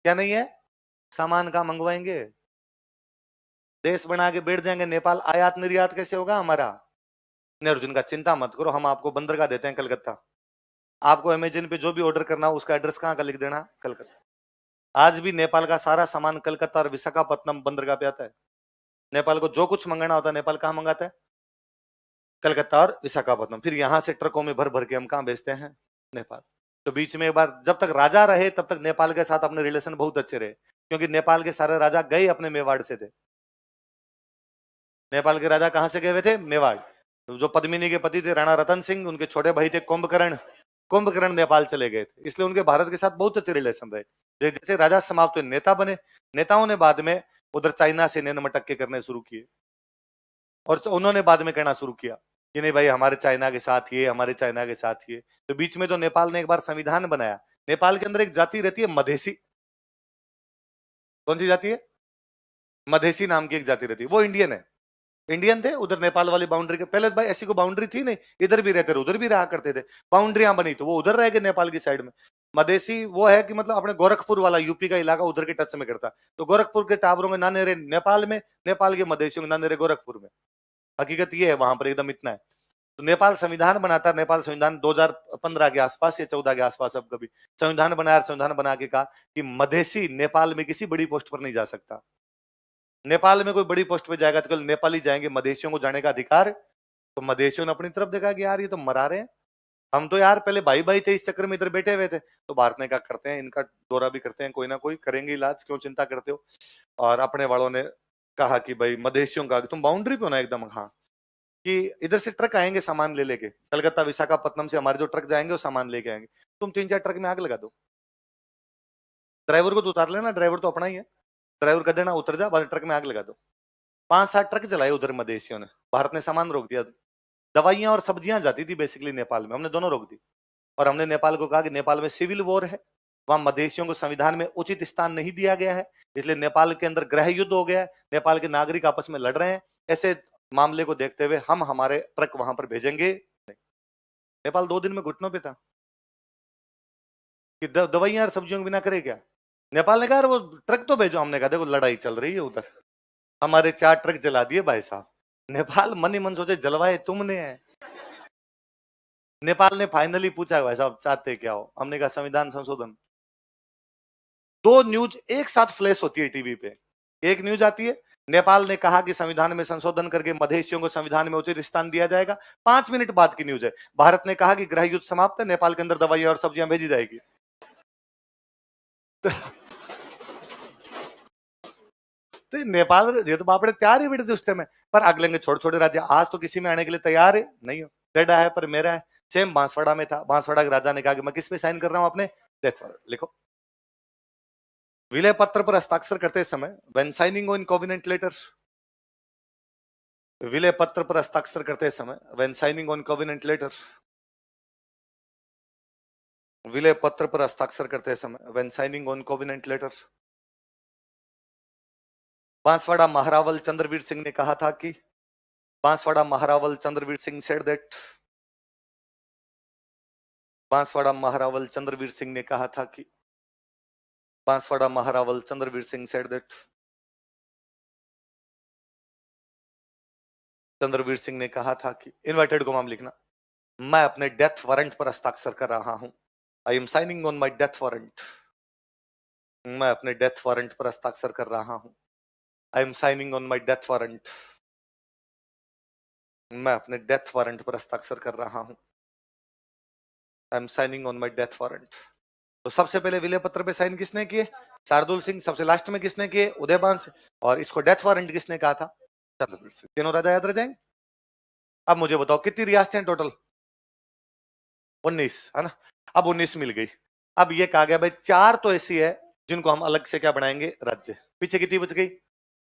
क्या नहीं है? सामान कहां मंगवाएंगे? देश बना के बैठ जाएंगे, नेपाल आयात निर्यात कैसे होगा हमारा? नेहरू जी का चिंता मत करो, हम आपको बंदरगाह देते हैं कलकत्ता। आपको अमेजन पे जो भी ऑर्डर करना हो उसका एड्रेस कहां का लिख देना, कलकत्ता। आज भी नेपाल का सारा सामान कलकत्ता और विशाखापट्टनम बंदरगाह पे आता है। नेपाल को जो कुछ मंगाना होता है, नेपाल कहां मंगाता है? कलकत्ता और विशाखापट्टनम। फिर यहां से ट्रकों में भर भर के हम कहां भेजते हैं? नेपाल। तो बीच में एक बार जब तक राजा रहे तब तक नेपाल के साथ अपने रिलेशन बहुत अच्छे रहे, क्योंकि नेपाल के सारे राजा गए अपने मेवाड़ से थे। नेपाल के राजा कहां से गए हुए थे? मेवाड़। तो जो पद्मिनी के पति थे राणा रतन सिंह, उनके छोटे भाई थे कुंभकर्ण, कुंभकर्ण नेपाल चले गए थे, इसलिए उनके भारत के साथ बहुत अच्छे रिलेशन रहे। जैसे राजा समाप्त हुए, नेता बने, नेताओं ने बाद में उधर चाइना से नैन मटक्के करने शुरू किए, और उन्होंने बाद में कहना शुरू किया कि नहीं भाई हमारे चाइना के साथ ये, हमारे चाइना के साथ ये। तो बीच में तो नेपाल ने एक बार संविधान बनाया। नेपाल के अंदर एक जाति रहती है मधेसी। कौन सी जाति है? मधेसी नाम की एक जाति रहती है, वो इंडियन है, इंडियन थे। उधर नेपाल वाली बाउंड्री के पहले भाई ऐसी को बाउंड्री थी नहीं, इधर भी रहते थे उधर भी रहा करते थे, बाउंड्रियां बनी तो वो उधर रह गए नेपाल की साइड में। मधेसी वो है कि मतलब अपने गोरखपुर वाला यूपी का इलाका उधर के टच में करता, तो गोरखपुर के टावरों में नाने रहे नेपाल में, नेपाल के मधेसियों के नाने रहे गोरखपुर में। हकीकत ये है वहां पर एकदम इतना है। तो नेपाल संविधान बनाता है, नेपाल संविधान 2015 के आसपास या 14 के आसपास, अब कभी संविधान बनाया, संविधान बना के कहा कि मधेसी नेपाल में किसी बड़ी पोस्ट पर नहीं जा सकता। नेपाल में कोई बड़ी पोस्ट पे जाएगा तो केवल नेपाली जाएंगे, मधेसियों को जाने का अधिकार। तो मधेसियों ने अपनी तरफ देखा कि यार ये तो मरा रहे हैं, हम तो यार पहले भाई भाई थे, इस चक्कर में इधर बैठे हुए थे। तो भारत ने क्या करते हैं, इनका दौरा भी करते हैं, कोई ना कोई करेंगे इलाज, क्यों चिंता करते हो। और अपने वालों ने कहा कि भाई मधेसियों का तुम बाउंड्री पे हो ना एकदम, हाँ, कि इधर से ट्रक आएंगे सामान ले लेके, कलकत्ता विशाखापट्टनम से हमारे जो ट्रक जाएंगे वो सामान लेके आएंगे, तुम 3-4 ट्रक में आग लगा दो, ड्राइवर को तो उतार लेना, ड्राइवर तो अपना ही है, ड्राइवर कर देना उतर जा, बाद ट्रक में आग लगा दो। 5-7 ट्रक चलाए उधर मधेसियों ने, भारत ने सामान रोक दिया। दवाइयां और सब्जियां जाती थी बेसिकली नेपाल में, हमने दोनों रोक दी। और हमने नेपाल को कहा कि नेपाल में सिविल वॉर है, वहां मधेसियों को संविधान में उचित स्थान नहीं दिया गया है, इसलिए नेपाल के अंदर गृह युद्ध हो गया है, नेपाल के नागरिक आपस में लड़ रहे हैं, ऐसे मामले को देखते हुए हम हमारे ट्रक वहां पर भेजेंगे नहीं। नेपाल 2 दिन में घुटनों पे था कि दवाइयां और सब्जियों के बिना करे क्या। नेपाल ने कहा वो ट्रक तो भेजो, हमने कहा देखो लड़ाई चल रही है उधर, हमारे 4 ट्रक जला दिए भाई साहब। नेपाल मन ही मन सोचे जलवाए तुमने है। नेपाल ने फाइनली पूछा भाई साहब चाहते क्या हो, हमने कहा संविधान संशोधन। 2 न्यूज एक साथ फ्लैश होती है टीवी पे। एक न्यूज आती है, नेपाल ने कहा कि संविधान में संशोधन करके मधेसियों को संविधान में उचित स्थान दिया जाएगा। 5 मिनट बाद की न्यूज है, भारत ने कहा कि गृह युद्ध समाप्त है, नेपाल के अंदर दवाइयां और सब्जियां भेजी जाएगी। तो नेपाल ये तो बापड़े तैयार ही बैठे थे उस टाइम में, पर अगले छोटे छोटे राज्य आज तो किसी में आने के लिए तैयार है नहीं हो, टेढ़ा है पर मेरा है। सेम बांसवाड़ा में था, बांसवाड़ा के राजा ने कहा कि मैं किस पे साइन कर रहा हूं, अपने डेथ वारंट लिखो। विलय पत्र पर हस्ताक्षर करते समय, when signing on covenant letter, विलय पत्र पर हस्ताक्षर करते समय, when signing on covenant letter, विलय पत्र पर हस्ताक्षर करते समय, when signing on covenant letter. Banswara Maharawal Chandraveer Singh ने कहा था कि, बांसवाड़ा महारावल चंद्रवीर सिंह सेड दैट, बांसवाड़ा महारावल चंद्रवीर सिंह ने कहा था कि, बांसवाड़ा महारावल चंद्रवीर सिंह सेड दैट, चंद्रवीर सिंह ने कहा था कि, इन्वर्टेड कोमा में लिखना, मैं अपने डेथ वारंट पर हस्ताक्षर कर रहा हूं, I am signing on my death warrant, मैं अपने डेथ वारंट पर हस्ताक्षर कर रहा हूं, I am signing on my death warrant, मैं अपने डेथ वारंट पर हस्ताक्षर कर रहा हूं, I am signing on my death warrant. तो सबसे पहले विलय पत्र पे साइन किसने किए? शार्दुल सिंह सबसे लास्ट में किसने किए? उदयभान सिंह। और इसको डेथ वारंट किसने कहा था? चंद्रवीर सिंह। तीनों राजा याद रह जाएंगे। अब मुझे बताओ कितनी रियासतें टोटल? 19 है ना। अब 19 मिल गई। अब ये कहा गया भाई 4 तो ऐसी है जिनको हम अलग से क्या बनाएंगे? राज्य। पीछे कितनी बच गई?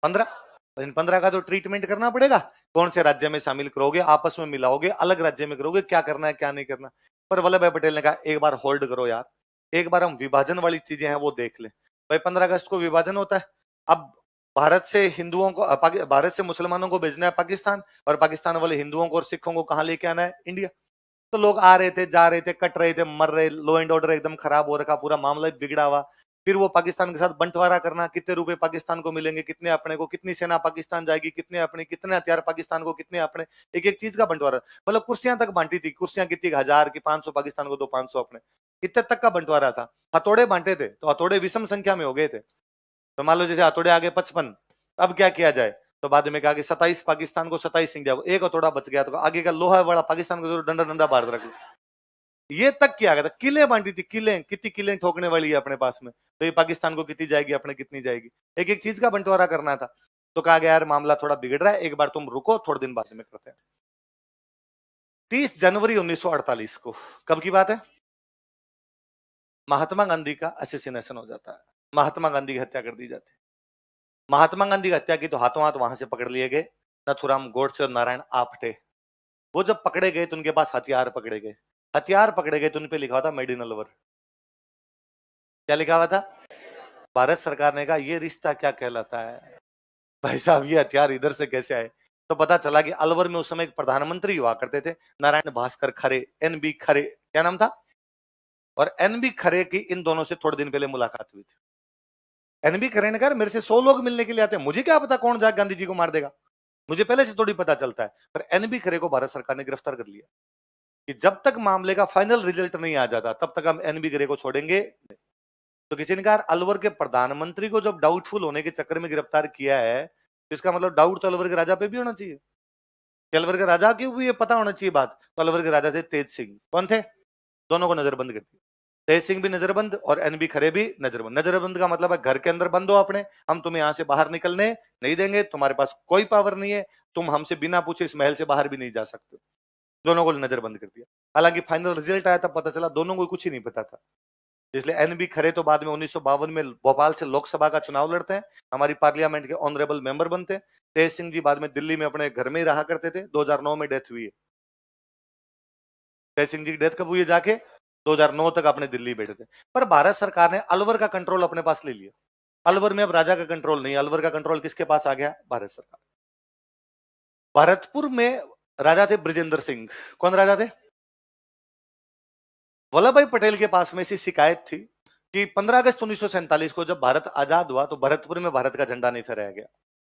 15। इन 15 का तो ट्रीटमेंट करना पड़ेगा। कौन से राज्य में शामिल करोगे, आपस में मिलाओगे, अलग राज्य में करोगे, क्या करना है क्या नहीं करना। पर वल्लभ भाई पटेल ने कहा एक बार होल्ड करो यार, एक बार हम विभाजन वाली चीजें हैं वो देख ले। भाई 15 अगस्त को विभाजन होता है। अब भारत से हिंदुओं को, भारत से मुसलमानों को भेजना है पाकिस्तान, और पाकिस्तान वाले हिंदुओं को और सिखों को कहां लेके आना है? इंडिया। तो लोग आ रहे थे, जा रहे थे, कट रहे थे, मर रहे, लो एंड ऑर्डर एकदम खराब हो रखा, पूरा मामला बिगड़ा हुआ। फिर वो पाकिस्तान के साथ बंटवारा करना, कितने रुपए पाकिस्तान को मिलेंगे, कितने अपने को, कितनी सेना पाकिस्तान जाएगी, कितने अपने, कितने हथियार पाकिस्तान को, कितने अपने, एक एक चीज का बंटवारा। मतलब कुर्सियां तक बांटी थी, कुर्सियां कितनी? 1000 की, 500 पाकिस्तान को, 500 अपने, इतने तक का बंटवारा था। हथौड़े बांटे थे तो हथौड़े विषम संख्या में हो गए थे। तो मान लो जैसे हथौड़े आगे 55, अब क्या किया जाए? तो बाद में कहा कि 27 पाकिस्तान को, 27 इंडिया को, एक हथौड़ा बच गया तो आगे का लोहा वाला पाकिस्तान को डंडा डंडा बाहर रख लो। ये तक किया गया था। किले बांटी थी, किले, कितनी किले ठोकने वाली है अपने पास में, तो ये पाकिस्तान को कितनी जाएगी, अपने कितनी जाएगी, एक एक चीज का बंटवारा करना था। तो कहा गया यार मामला थोड़ा बिगड़ रहा है, एक बार तुम रुको, थोड़े दिन बाद में करते हैं। 30 जनवरी 1948 को, कब की बात है? महात्मा गांधी का असेसिनेशन हो जाता है, महात्मा गांधी की हत्या कर दी जाती है। महात्मा गांधी की हत्या की तो हाथों हाथ वहां से पकड़ लिए गए नथुराम गोडसे और नारायण आप्टे। वो जब पकड़े गए तो उनके पास हथियार पकड़े गए, हथियार पकड़े गए तो उन पे लिखा हुआ था मेड इन अलवर। क्या लिखा हुआ था? भारत सरकार ने कहा ये रिश्ता क्या कहलाता है भाई साहब, ये हथियार इधर से कैसे आए? तो पता चला कि अलवर में उस समय एक प्रधानमंत्री हुआ करते थे, नारायण भास्कर खरे, एनबी खरे, क्या नाम था? और एनबी खरे की इन दोनों से थोड़े दिन पहले मुलाकात हुई थी। एनबी खरे ने कहा मेरे से 100 लोग मिलने के लिए आते हैं, मुझे क्या पता कौन जाके गांधी जी को मार देगा, मुझे पहले से थोड़ी पता चलता है। पर एनबी खरे को भारत सरकार ने गिरफ्तार कर लिया कि जब तक मामले का फाइनल रिजल्ट नहीं आ जाता तब तक हम एनबी खरे को छोड़ेंगे नहीं। तो किसी ने कहा अलवर के प्रधानमंत्री को जब डाउटफुल होने के चक्कर में गिरफ्तार किया है, तो इसका मतलब डाउट तो अलवर के राजा पे भी होना चाहिए। अलवर के राजा की भी ये पता होना चाहिए बात। तो अलवर के राजा थे तेज सिंह। कौन थे? दोनों को नजरबंद कर दिया। तेज सिंह भी नजरबंद और एनबी खरे भी नजरबंद। नजरबंद का मतलब है घर के अंदर बंद हो अपने, हम तुम्हें यहां से बाहर निकलने नहीं देंगे, तुम्हारे पास कोई पावर नहीं है, तुम हमसे बिना पूछे इस महल से बाहर भी नहीं जा सकते। दोनों को नजरबंद कर दिया। हालांकि फाइनल रिजल्ट आया तब पता चला दोनों को कुछ ही नहीं पता था। इसलिए एनबी खरे तो बाद में 1952 में भोपाल से लोकसभा का चुनाव लड़ते हैं, हमारी पार्लियामेंट के ऑनरेबल मेंबर बनते हैं। तेज सिंह जी बाद में दिल्ली में अपने घर में ही रहा करते थे। 2009 में डेथ हुई है तेज सिंह जी की। डेथ कब हुई है? जाके 2009 तक अपने दिल्ली बैठे थे। पर भारत सरकार ने अलवर का कंट्रोल अपने पास ले लिया। अलवर में अब राजा का कंट्रोल नहीं, अलवर का कंट्रोल किसके पास आ गया? भारत सरकार। भरतपुर में राजा थे ब्रिजेंद्र सिंह। कौन राजा थे? वल्लभ भाई पटेल के पास में ऐसी शिकायत थी कि 15 अगस्त 1947 को जब भारत आजाद हुआ तो भरतपुर में भारत का झंडा नहीं फहराया गया,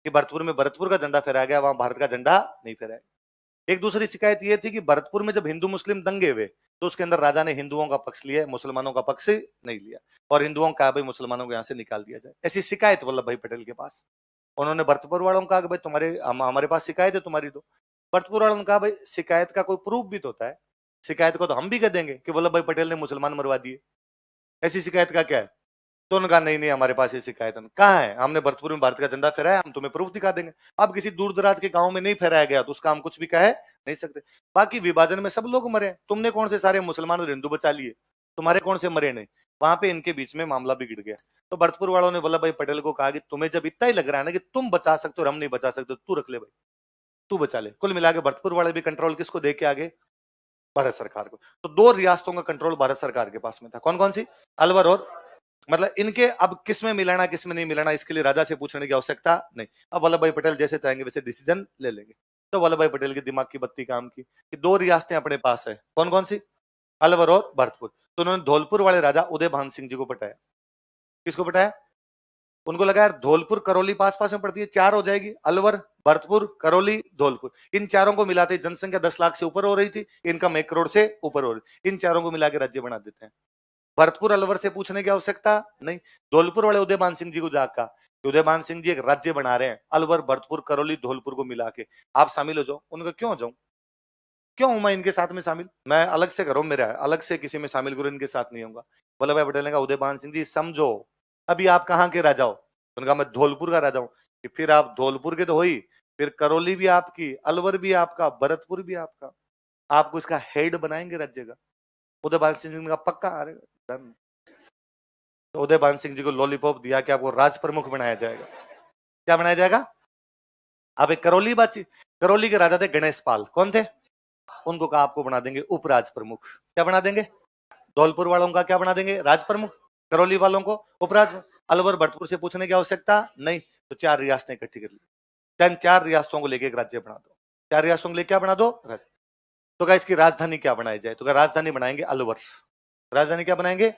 कि भरतपुर में भरतपुर का झंडा फहराया गया, वहां भारत का झंडा नहीं फहराया। एक दूसरी शिकायत यह थी कि भरतपुर में जब हिंदू मुस्लिम दंगे हुए तो उसके अंदर राजा ने हिंदुओं का पक्ष लिया, मुसलमानों का पक्ष नहीं लिया, और हिंदुओं का भाई मुसलमानों को यहां से निकाल दिया जाए। ऐसी शिकायत वल्लभ भाई पटेल के पास। उन्होंने भरतपुर वालों को कहा कि भाई तुम्हारे हमारे पास शिकायत है तुम्हारी। तो भरतपुर वालों ने कहा भाई शिकायत का कोई प्रूफ भी तो होता है, शिकायत को तो हम भी कह देंगे कि वल्लभ भाई पटेल ने मुसलमान मरवा दिए, ऐसी शिकायत का क्या है? तो उन्होंने कहा नहीं नहीं हमारे पास ये शिकायत है। कहाँ है? हमने भरतपुर में भारत का झंडा फहराया, हम तुम्हें प्रूफ दिखा देंगे। अब किसी दूर दराज के गांव में नहीं फहराया गया तो उसका हम कुछ भी कह नहीं सकते। बाकी विभाजन में सब लोग मरे, तुमने कौन से सारे मुसलमान और हिंदू बचा लिए, तुम्हारे कौन से मरे नहीं? वहां पे इनके बीच में मामला बिगड़ गया। तो भरतपुर वालों ने वल्लभ भाई पटेल को कहा कि तुम्हें जब इतना ही लग रहा है ना कि तुम बचा सकते हो और हम नहीं बचा सकते, तू रख ले भाई, तू बचा ले। कुल मिला के भरतपुर वाले भी कंट्रोल किसको दे के आगे? भारत सरकार को। तो 2 रियासतों का कंट्रोल भारत सरकार के पास में था। कौन कौन सी? अलवर और, मतलब इनके अब किस में मिलाना किस में नहीं मिलाना इसके लिए राजा से पूछने की आवश्यकता नहीं। अब वल्लभ भाई पटेल जैसे चाहेंगे वैसे डिसीजन ले लेंगे। तो वल्लभ भाई पटेल के दिमाग की बत्ती काम की कि 2 रियासतें अपने पास है। कौन कौन सी? अलवर और भरतपुर। तो उन्होंने धौलपुर वाले राजा उदयभान सिंह जी को पटाया। किसको पटाया? उनको लगा यार धौलपुर करौली पास पास में पड़ती है, 4 हो जाएगी, अलवर भरतपुर करौली धौलपुर, इन चारों को मिलाते जनसंख्या 10 लाख से ऊपर हो रही थी, इनकम 1 करोड़ से ऊपर हो रही, इन चारों को मिला के राज्य बना देते हैं। भरतपुर अलवर से पूछने की आवश्यकता नहीं। धौलपुर वाले उदयभान सिंह जी को जाकर उदयभान सिंह जी एक राज्य बना रहे हैं, अलवर भरतपुर करौली धौलपुर को मिला के, आप शामिल हो जाओ। उनका क्यों हो जाऊं, क्यों हूं मैं इनके साथ में शामिल? मैं अलग से करो, मेरा अलग से किसी में शामिल करो, इनके साथ नहीं होगा। वल्लभ भाई पटेल ने कहा उदयभान सिंह जी समझो अभी आप कहाँ के राजा हो? उन्होंने कहा मैं धौलपुर का राजा हूं। कि फिर आप धौलपुर के तो हो ही, फिर करौली भी आपकी, अलवर भी आपका, भरतपुर भी आपका, आपको इसका हेड बनाएंगे राज्य का। उदयभान सिंह जी का पक्का आ रहा। तो उदयभान सिंह जी को लॉलीपॉप दिया कि आपको राज प्रमुख बनाया जाएगा। क्या बनाया जाएगा? अब एक करौली बातचीत, करौली के राजा थे गणेश पाल, कौन थे? उनको कहा आपको बना देंगे उपराज प्रमुख। क्या बना देंगे? धौलपुर वालों का क्या बना देंगे? राज प्रमुख। करौली वालों को उपराज। अलवर भरतपुर से पूछने की आवश्यकता नहीं, तो 4 रियासतें इकट्ठी कर ली। 4 रियासतों को लेके एक राज्य बना दो। 4 रियासतों को लेके क्या बना दो? राज्य। तो क्या इसकी राजधानी क्या बनाई जाए? तो क्या राजधानी बनाएंगे अलवर। राजधानी क्या बनाएंगे?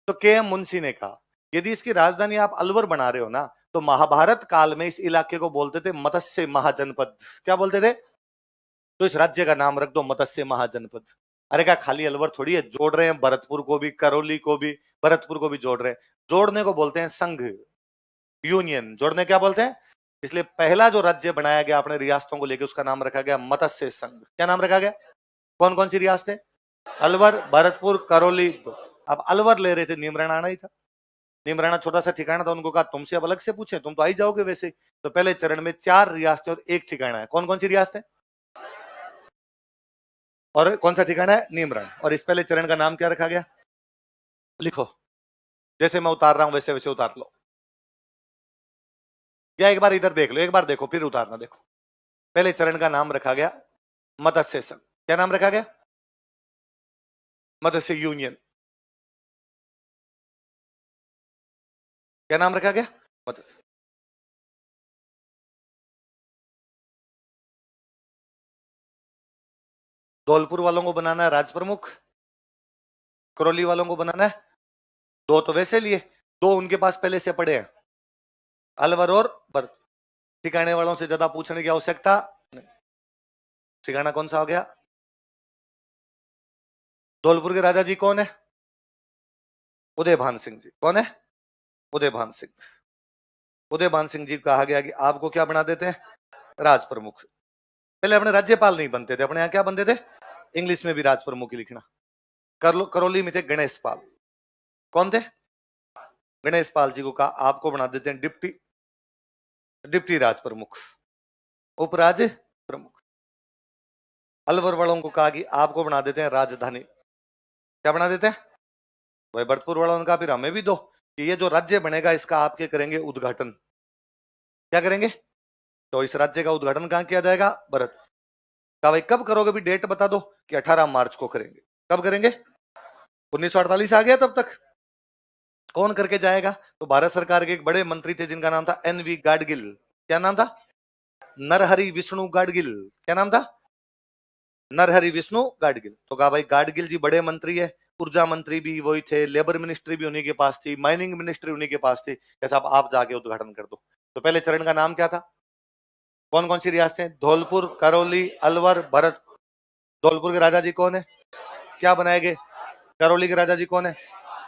तो के एम मुंशी ने कहा यदि इसकी राजधानी आप अलवर बना रहे हो ना, तो महाभारत काल में इस इलाके को बोलते थे मत्स्य महाजनपद। क्या बोलते थे? तो इस राज्य का नाम रख दो मत्स्य महाजनपद। अरे क्या खाली अलवर थोड़ी है, जोड़ रहे हैं भरतपुर को भी, करौली को भी, भरतपुर को भी जोड़ रहे हैं। जोड़ने को बोलते हैं संघ, यूनियन। जोड़ने क्या बोलते हैं? इसलिए पहला जो राज्य बनाया गया अपने रियासतों को लेकर, उसका नाम रखा गया मत्स्य संघ। क्या नाम रखा गया? कौन कौन सी रियासतें? अलवर, भरतपुर, करौली। अब अलवर ले रहे थे, नीमराना आना ही था। नीमराना छोटा सा ठिकाना था, उनको कहा तुमसे अब अलग से पूछे, तुम तो आई जाओगे वैसे। तो पहले चरण में 4 रियासतें और 1 ठिकाना है। कौन कौन सी रियासतें और कौन सा ठिकाना है? नीमरान। और इस पहले चरण का नाम क्या रखा गया? लिखो, जैसे मैं उतार रहा हूं वैसे वैसे उतार लो, या एक बार इधर देख लो, एक बार देखो फिर उतारना। देखो, पहले चरण का नाम रखा गया मत्स्य संघ। क्या नाम रखा गया? मत्स्य यूनियन। क्या नाम रखा गया? मत्स्य। धौलपुर वालों को बनाना है राज प्रमुख, करौली वालों को बनाना है, 2 तो वैसे लिए, 2 उनके पास पहले से पड़े हैं, अलवर और बर। ठिकाने वालों से ज्यादा पूछने की आवश्यकता नहीं। ठिकाना कौन सा हो गया? धौलपुर के राजा जी कौन है? उदयभान सिंह जी। कौन है? उदयभान सिंह। उदयभान सिंह जी को कहा गया कि आपको क्या बना देते हैं? राज प्रमुख। पहले अपने राज्यपाल नहीं बनते थे, अपने यहाँ क्या बनते थे? इंग्लिश में भी राज प्रमुख ही लिखना। करौली में थे गणेश पाल। कौन थे? गणेश पाल जी को कहा आपको बना देते हैं डिप्टी, डिप्टी राज प्रमुख, उपराज प्रमुख। अलवर वालों को कहा कि आपको बना देते हैं राजधानी। क्या बना देते हैं? वही भरतपुर वालों ने कहा फिर हमें भी दो, कि ये जो राज्य बनेगा इसका आपके करेंगे उद्घाटन। क्या करेंगे? तो इस राज्य का उद्घाटन कहां किया जाएगा? भरतपुर। कहा भाई कब करोगे? भी डेट बता दो। कि 18 मार्च को करेंगे। कब करेंगे? 1948 आ गया तब तक। कौन करके जाएगा? तो भारत सरकार के एक बड़े मंत्री थे जिनका नाम था एनवी गाडगिल। क्या नाम था? नरहरि विष्णु गाडगिल। क्या नाम था? नरहरि विष्णु गाडगिल। तो कहा भाई गाडगिल जी बड़े मंत्री है, ऊर्जा मंत्री भी वही थे, लेबर मिनिस्ट्री भी उन्हीं के पास थी, माइनिंग मिनिस्ट्री उन्हीं के पास थी, कैसा आप जाके उद्घाटन कर दो। तो पहले चरण का नाम क्या था? कौन कौन सी रियासतें? धौलपुर, करौली, अलवर, भरत। धौलपुर के राजा जी कौन है? क्या बनाएंगे? करौली के राजा जी कौन है?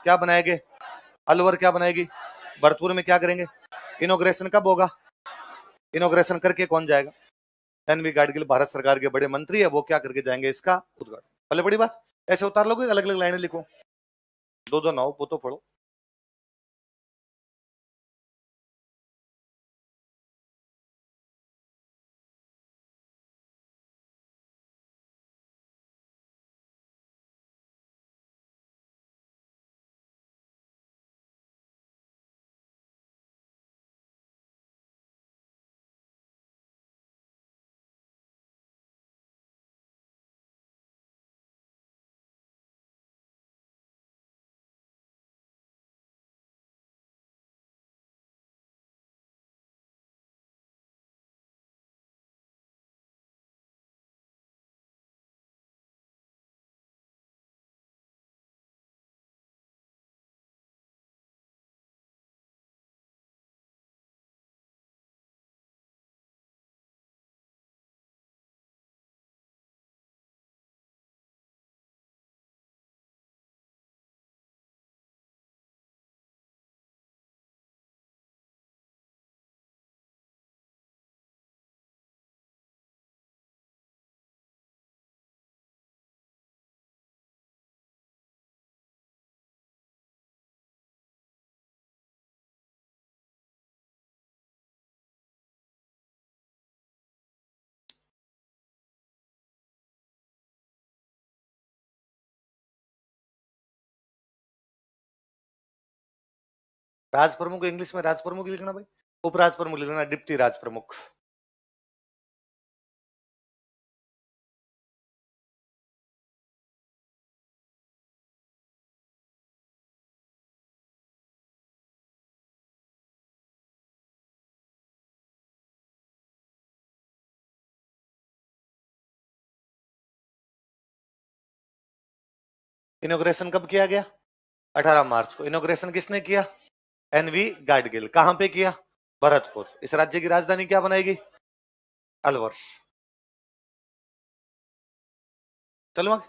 क्या बनाएंगे? अलवर क्या बनाएगी? भरतपुर में क्या करेंगे? इनोग्रेशन कब होगा? इनोग्रेशन करके कौन जाएगा? एनवी गाडगिल भारत सरकार के बड़े मंत्री है, वो क्या करके जाएंगे? इसका उद्घाटन। पहले बड़ी बात ऐसे उतार लोगे, अलग अलग लाइनें लिखो, 2-2 ना हो, वो तो पढ़ो। राज प्रमुख इंग्लिश में राज प्रमुख लिखना भाई, उपराज प्रमुख लिखना डिप्टी राज प्रमुख। इनोग्रेशन कब किया गया? 18 मार्च को। इनोग्रेशन किसने किया? एनवी गाडगिल। कहां पे किया? भरतपुर। इस राज्य की राजधानी क्या बनाएगी? अलवर। चलो आगे।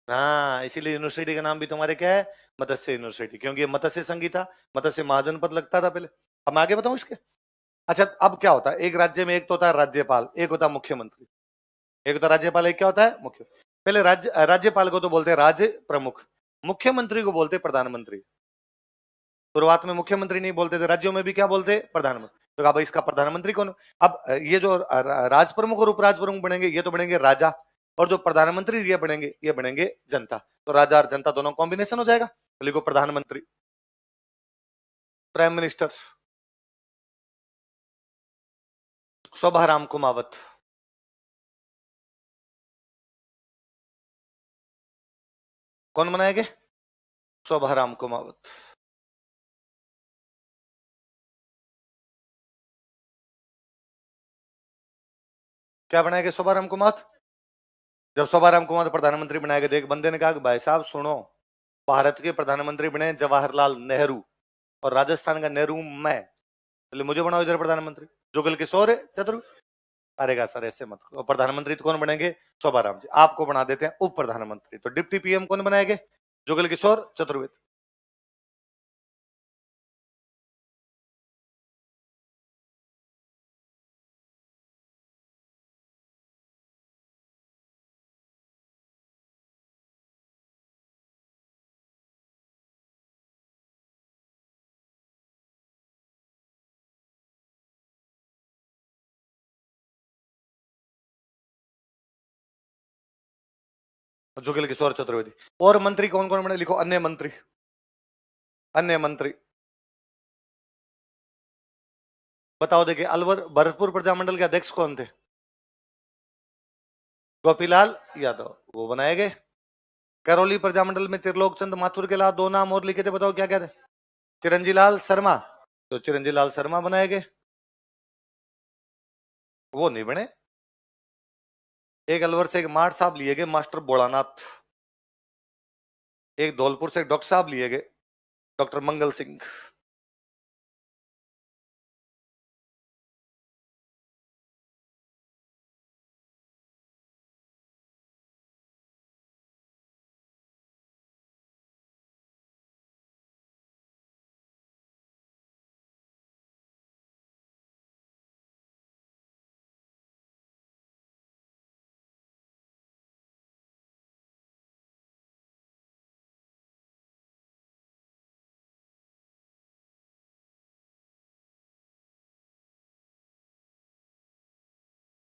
हाँ, इसीलिए यूनिवर्सिटी का नाम भी तुम्हारे क्या है? मत्स्य यूनिवर्सिटी, क्योंकि ये मत्स्य संगीता, मत्स्य महाजनपद लगता था पहले। अब मैं आगे बताऊं इसके। अच्छा, अब क्या होता है, एक राज्य में एक तो होता है राज्यपाल, एक होता है मुख्यमंत्री। एक होता है राज्यपाल, एक क्या होता है? मुख्य। पहले राज्यपाल को तो बोलते हैं राज्य प्रमुख, मुख्यमंत्री को बोलते प्रधानमंत्री। शुरुआत में मुख्यमंत्री नहीं बोलते थे, राज्यों में भी क्या बोलते? प्रधानमंत्री। तो कहा भाई इसका प्रधानमंत्री कौन? अब ये जो राज प्रमुख और उपराज प्रमुख बनेंगे, ये तो बनेंगे राजा, और जो प्रधानमंत्री ये बनेंगे जनता। तो राजा और जनता दोनों कॉम्बिनेशन हो जाएगा, तो लिखो प्रधानमंत्री। Prime minister Shobharam Kumawat. कौन बनाएंगे? शोभाराम कुमावत। क्या बनाएंगे शोभाराम कुमावत? जब शोभाराम कुमावत प्रधानमंत्री बनाएगा, तो एक बंदे ने कहा कि भाई साहब सुनो, भारत के प्रधानमंत्री बने जवाहरलाल नेहरू, और राजस्थान का नेहरू मैं, बोले मुझे बनाओ इधर प्रधानमंत्री। जुगल किशोर चतुर अरेगा सर ऐसे मत करो। प्रधानमंत्री तो कौन बनेंगे? शोभाराम जी। आपको बना देते हैं उप प्रधानमंत्री, तो डिप्टी पीएम कौन बनाएंगे? जुगल किशोर चतुर्वेदी। जुगल किशोर चतुर्वेदी। और मंत्री कौन कौन बने? लिखो अन्य मंत्री। अन्य मंत्री बताओ। देखिए, अलवर भरतपुर प्रजामंडल के अध्यक्ष कौन थे? गोपीलाल यादव, वो बनाए गए। करौली प्रजामंडल में त्रिलोक चंद माथुर के अलावा दो नाम और लिखे थे, बताओ क्या क्या थे? चिरंजी लाल शर्मा, तो चिरंजी लाल शर्मा बनाए गए। वो नहीं बने। एक अलवर से एक मार साहब लिए गए, मास्टर बोलानाथ। एक धौलपुर से डॉक्टर साहब लिए गए, डॉक्टर मंगल सिंह।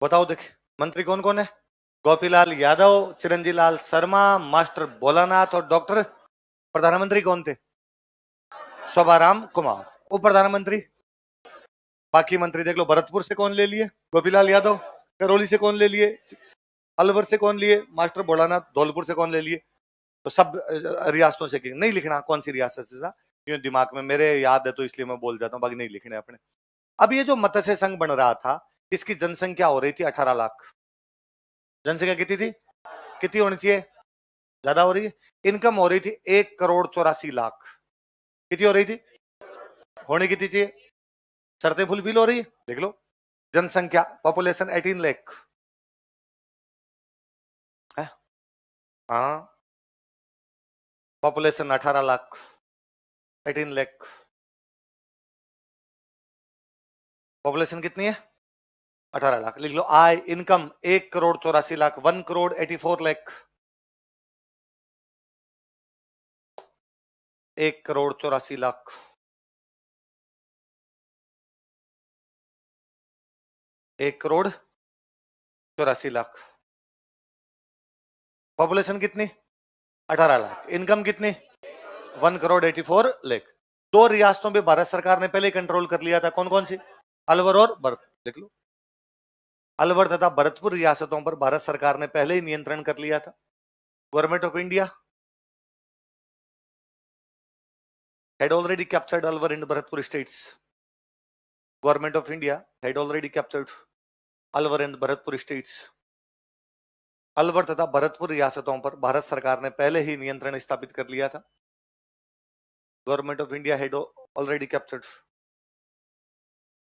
बताओ देख, मंत्री कौन कौन है? गोपीलाल यादव, चिरंजी लाल शर्मा, मास्टर भोलानाथ, और डॉक्टर। प्रधानमंत्री कौन थे? शोभाराम कुमार। उप प्रधानमंत्री बाकी मंत्री देख लो। भरतपुर से कौन ले लिए? गोपीलाल यादव। करौली से कौन ले लिए? अलवर से कौन लिए? मास्टर भोलानाथ। धौलपुर से कौन ले लिए? तो सब रियासतों से नहीं लिखना कौन सी रियासत से था, क्यों दिमाग में मेरे याद है तो इसलिए मैं बोल जाता हूँ, बाकी नहीं लिखने अपने। अब ये जो मत्स्य संघ बन रहा था, इसकी जनसंख्या हो रही थी 18 लाख। जनसंख्या कितनी थी? कितनी होनी चाहिए? ज्यादा हो रही है। इनकम हो रही थी 1 करोड़ 84 लाख। कितनी हो रही थी? होनी कितनी चाहिए? शर्तें फुलफिल हो रही है, देख लो। जनसंख्या पॉपुलेशन 18 लाख है। हाँ, पॉपुलेशन 18 लाख, 18 लाख। पॉपुलेशन कितनी है? 18 लाख। लिख लो। आय इनकम 1 करोड़ 84 लाख, 1 करोड़ 84 लाख। 1 करोड़ 84 लाख, 1 करोड़ 84 लाख। पॉपुलेशन कितनी? 18 लाख। इनकम कितनी? 1,84,00,000। दो रियासतों पे भारत सरकार ने पहले कंट्रोल कर लिया था, कौन कौन सी? अलवर और भरतपुर। देख लो, अलवर तथा भरतपुर रियासतों पर भारत सरकार ने पहले ही नियंत्रण कर लिया था। Government of India had already captured Alwar and Bharatpur states. Government of India had already captured Alwar and Bharatpur states. Alwar तथा भरतपुर रियासतों पर भारत सरकार ने पहले ही नियंत्रण स्थापित कर लिया था। Government of India had already captured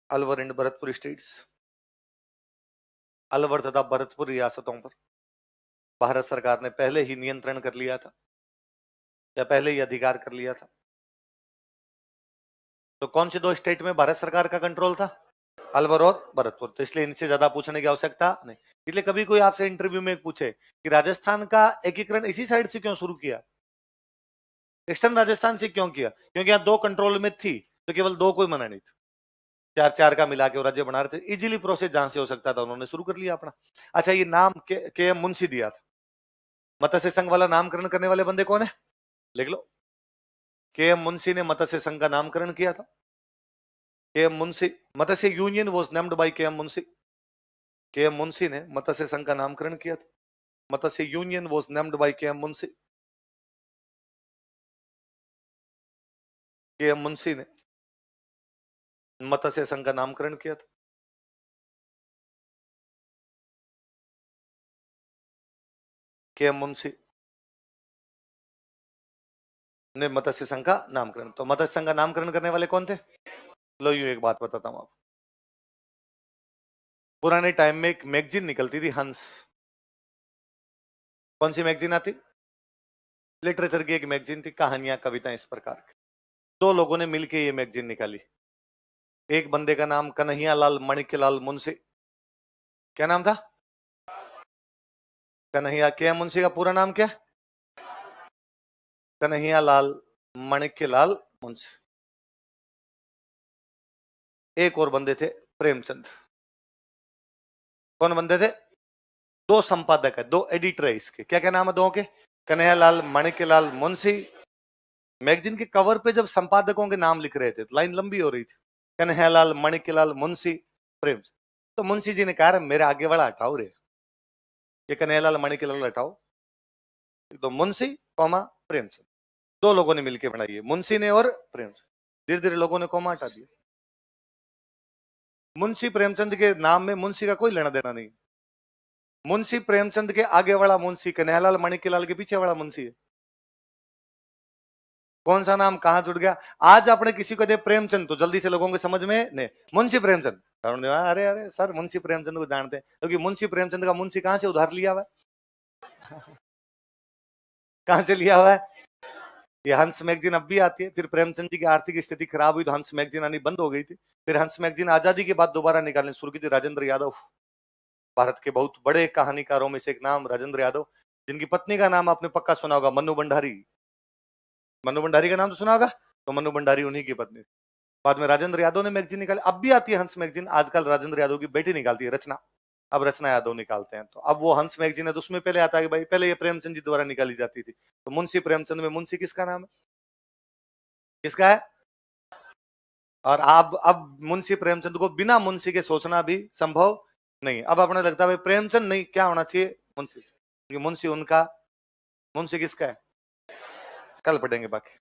Alwar and Bharatpur states. Alwar तथा भरतपुर रियासतों पर भारत सरकार ने पहले ही नियंत्रण कर लिया था या पहले ही अधिकार कर लिया था। तो कौन से दो स्टेट में भारत सरकार का कंट्रोल था? अलवर और भरतपुर। तो इसलिए इनसे ज्यादा पूछने की आवश्यकता नहीं। इसलिए कभी कोई आपसे इंटरव्यू में पूछे कि राजस्थान का एकीकरण इसी साइड से क्यों शुरू किया, ईस्टर्न राजस्थान से क्यों किया? क्योंकि यहाँ दो कंट्रोल में थी, तो केवल दो कोई मना नहीं था, चार चार का मिला के वो राज्य बना रहे थे। इजीली प्रोसेस जहां से हो सकता था उन्होंने शुरू कर लिया अपना। अच्छा, ये नाम के एम मुंशी दिया था। मत्स्य संघ वाला नामकरण करने वाले बंदे कौन है? लिख लो। के एम मुंशी ने मत्स्य संघ का नामकरण किया था। K M Munshi, Matsya union was named by K M Munshi. K M Munshi ने मत्स्य संघ का नामकरण किया था। मत्स्य union was named by K M Munshi. K M Munshi ने मत्स्य संघ का नामकरण किया था। के एम मुंशी ने मत्स्य संघ का नामकरण। तो मत्स्य संघ का नामकरण करने वाले कौन थे? लो, यूं एक बात बताता हूं आपको। पुराने टाइम में एक मैगजीन निकलती थी, हंस। कौन सी मैगजीन आती? लिटरेचर की एक मैगजीन थी, कहानियां कविताएं इस प्रकार की। दो लोगों ने मिलकर ये मैगजीन निकाली। एक बंदे का नाम कन्हैया लाल माणिक्यलाल मुंशी। क्या नाम था? कन्हैया। के एम मुंशी का पूरा नाम क्या? कन्हैया लाल माणिक्यलाल मुंशी। एक और बंदे थे, प्रेमचंद। कौन बंदे थे? दो संपादक है, दो एडिटर है इसके। क्या क्या नाम है दो के? कन्हैया लाल माणिक्यलाल मुंशी। मैगजीन के कवर पे जब संपादकों के नाम लिख रहे थे तो लाइन लंबी हो रही थी, कन्हैया लाल माणिक्यलाल मुंशी प्रेमचंद। तो मुंशी जी ने कहा मेरे आगे वाला हटाओ रे, ये कन्हैया लाल माणिक्यलाल हटाओ। तो मुंशी कौमा प्रेमचंद, दो लोगों ने मिलकर बनाई है, मुंशी ने और प्रेमचंद। धीरे धीरे लोगों ने कौमा हटा दिया। मुंशी प्रेमचंद के नाम में मुंशी का कोई लेना देना नहीं। मुंशी प्रेमचंद के आगे वाला मुंशी कन्हैयालाल माणिक्यलाल के पीछे वाला मुंशी है। कौन सा नाम कहां जुड़ गया? आज आपने किसी को दे प्रेमचंद तो जल्दी से लोगों के समझ में नहीं, मुंशी प्रेमचंद। अरे अरे सर, मुंशी प्रेमचंद को जानते हैं क्योंकि मुंशी प्रेमचंद का मुंशी कहां से उधार लिया हुआ है? कहां से लिया हुआ है? ये हंस मैगजीन अब भी आती है। फिर प्रेमचंद जी की आर्थिक स्थिति खराब हुई तो हंस मैगजीन आनी बंद हो गई थी। फिर हंस मैगजीन आजादी के बाद दोबारा निकालने शुरू की थी। राजेंद्र यादव, भारत के बहुत बड़े कहानीकारों में से एक नाम राजेंद्र यादव, जिनकी पत्नी का नाम आपने पक्का सुना होगा, मन्नू भंडारी। मन्नू भंडारी का नाम तो सुना होगा, तो मन्नू भंडारी उन्हीं की पत्नी। बाद में राजेंद्र यादव ने मैगजीन निकाली, अब भी आती है हंस मैगजीन। आजकल राजेंद्र यादव की बेटी निकालती है, रचना। अब रचना यादव निकालते हैं। तो अब वो हंस मैगजीन है तो उसमें पहले आता है कि भाई पहले ये प्रेमचंद जी द्वारा निकाली जाती थी। तो मुंशी प्रेमचंद में मुंशी किसका नाम है? किसका है? और अब मुंशी प्रेमचंद को बिना मुंशी के सोचना भी संभव नहीं। अब अपने लगता है भाई प्रेमचंद नहीं, क्या होना चाहिए? मुंशी। क्योंकि मुंशी उनका, मुंशी किसका है? कल पढ़ेंगे बाकी।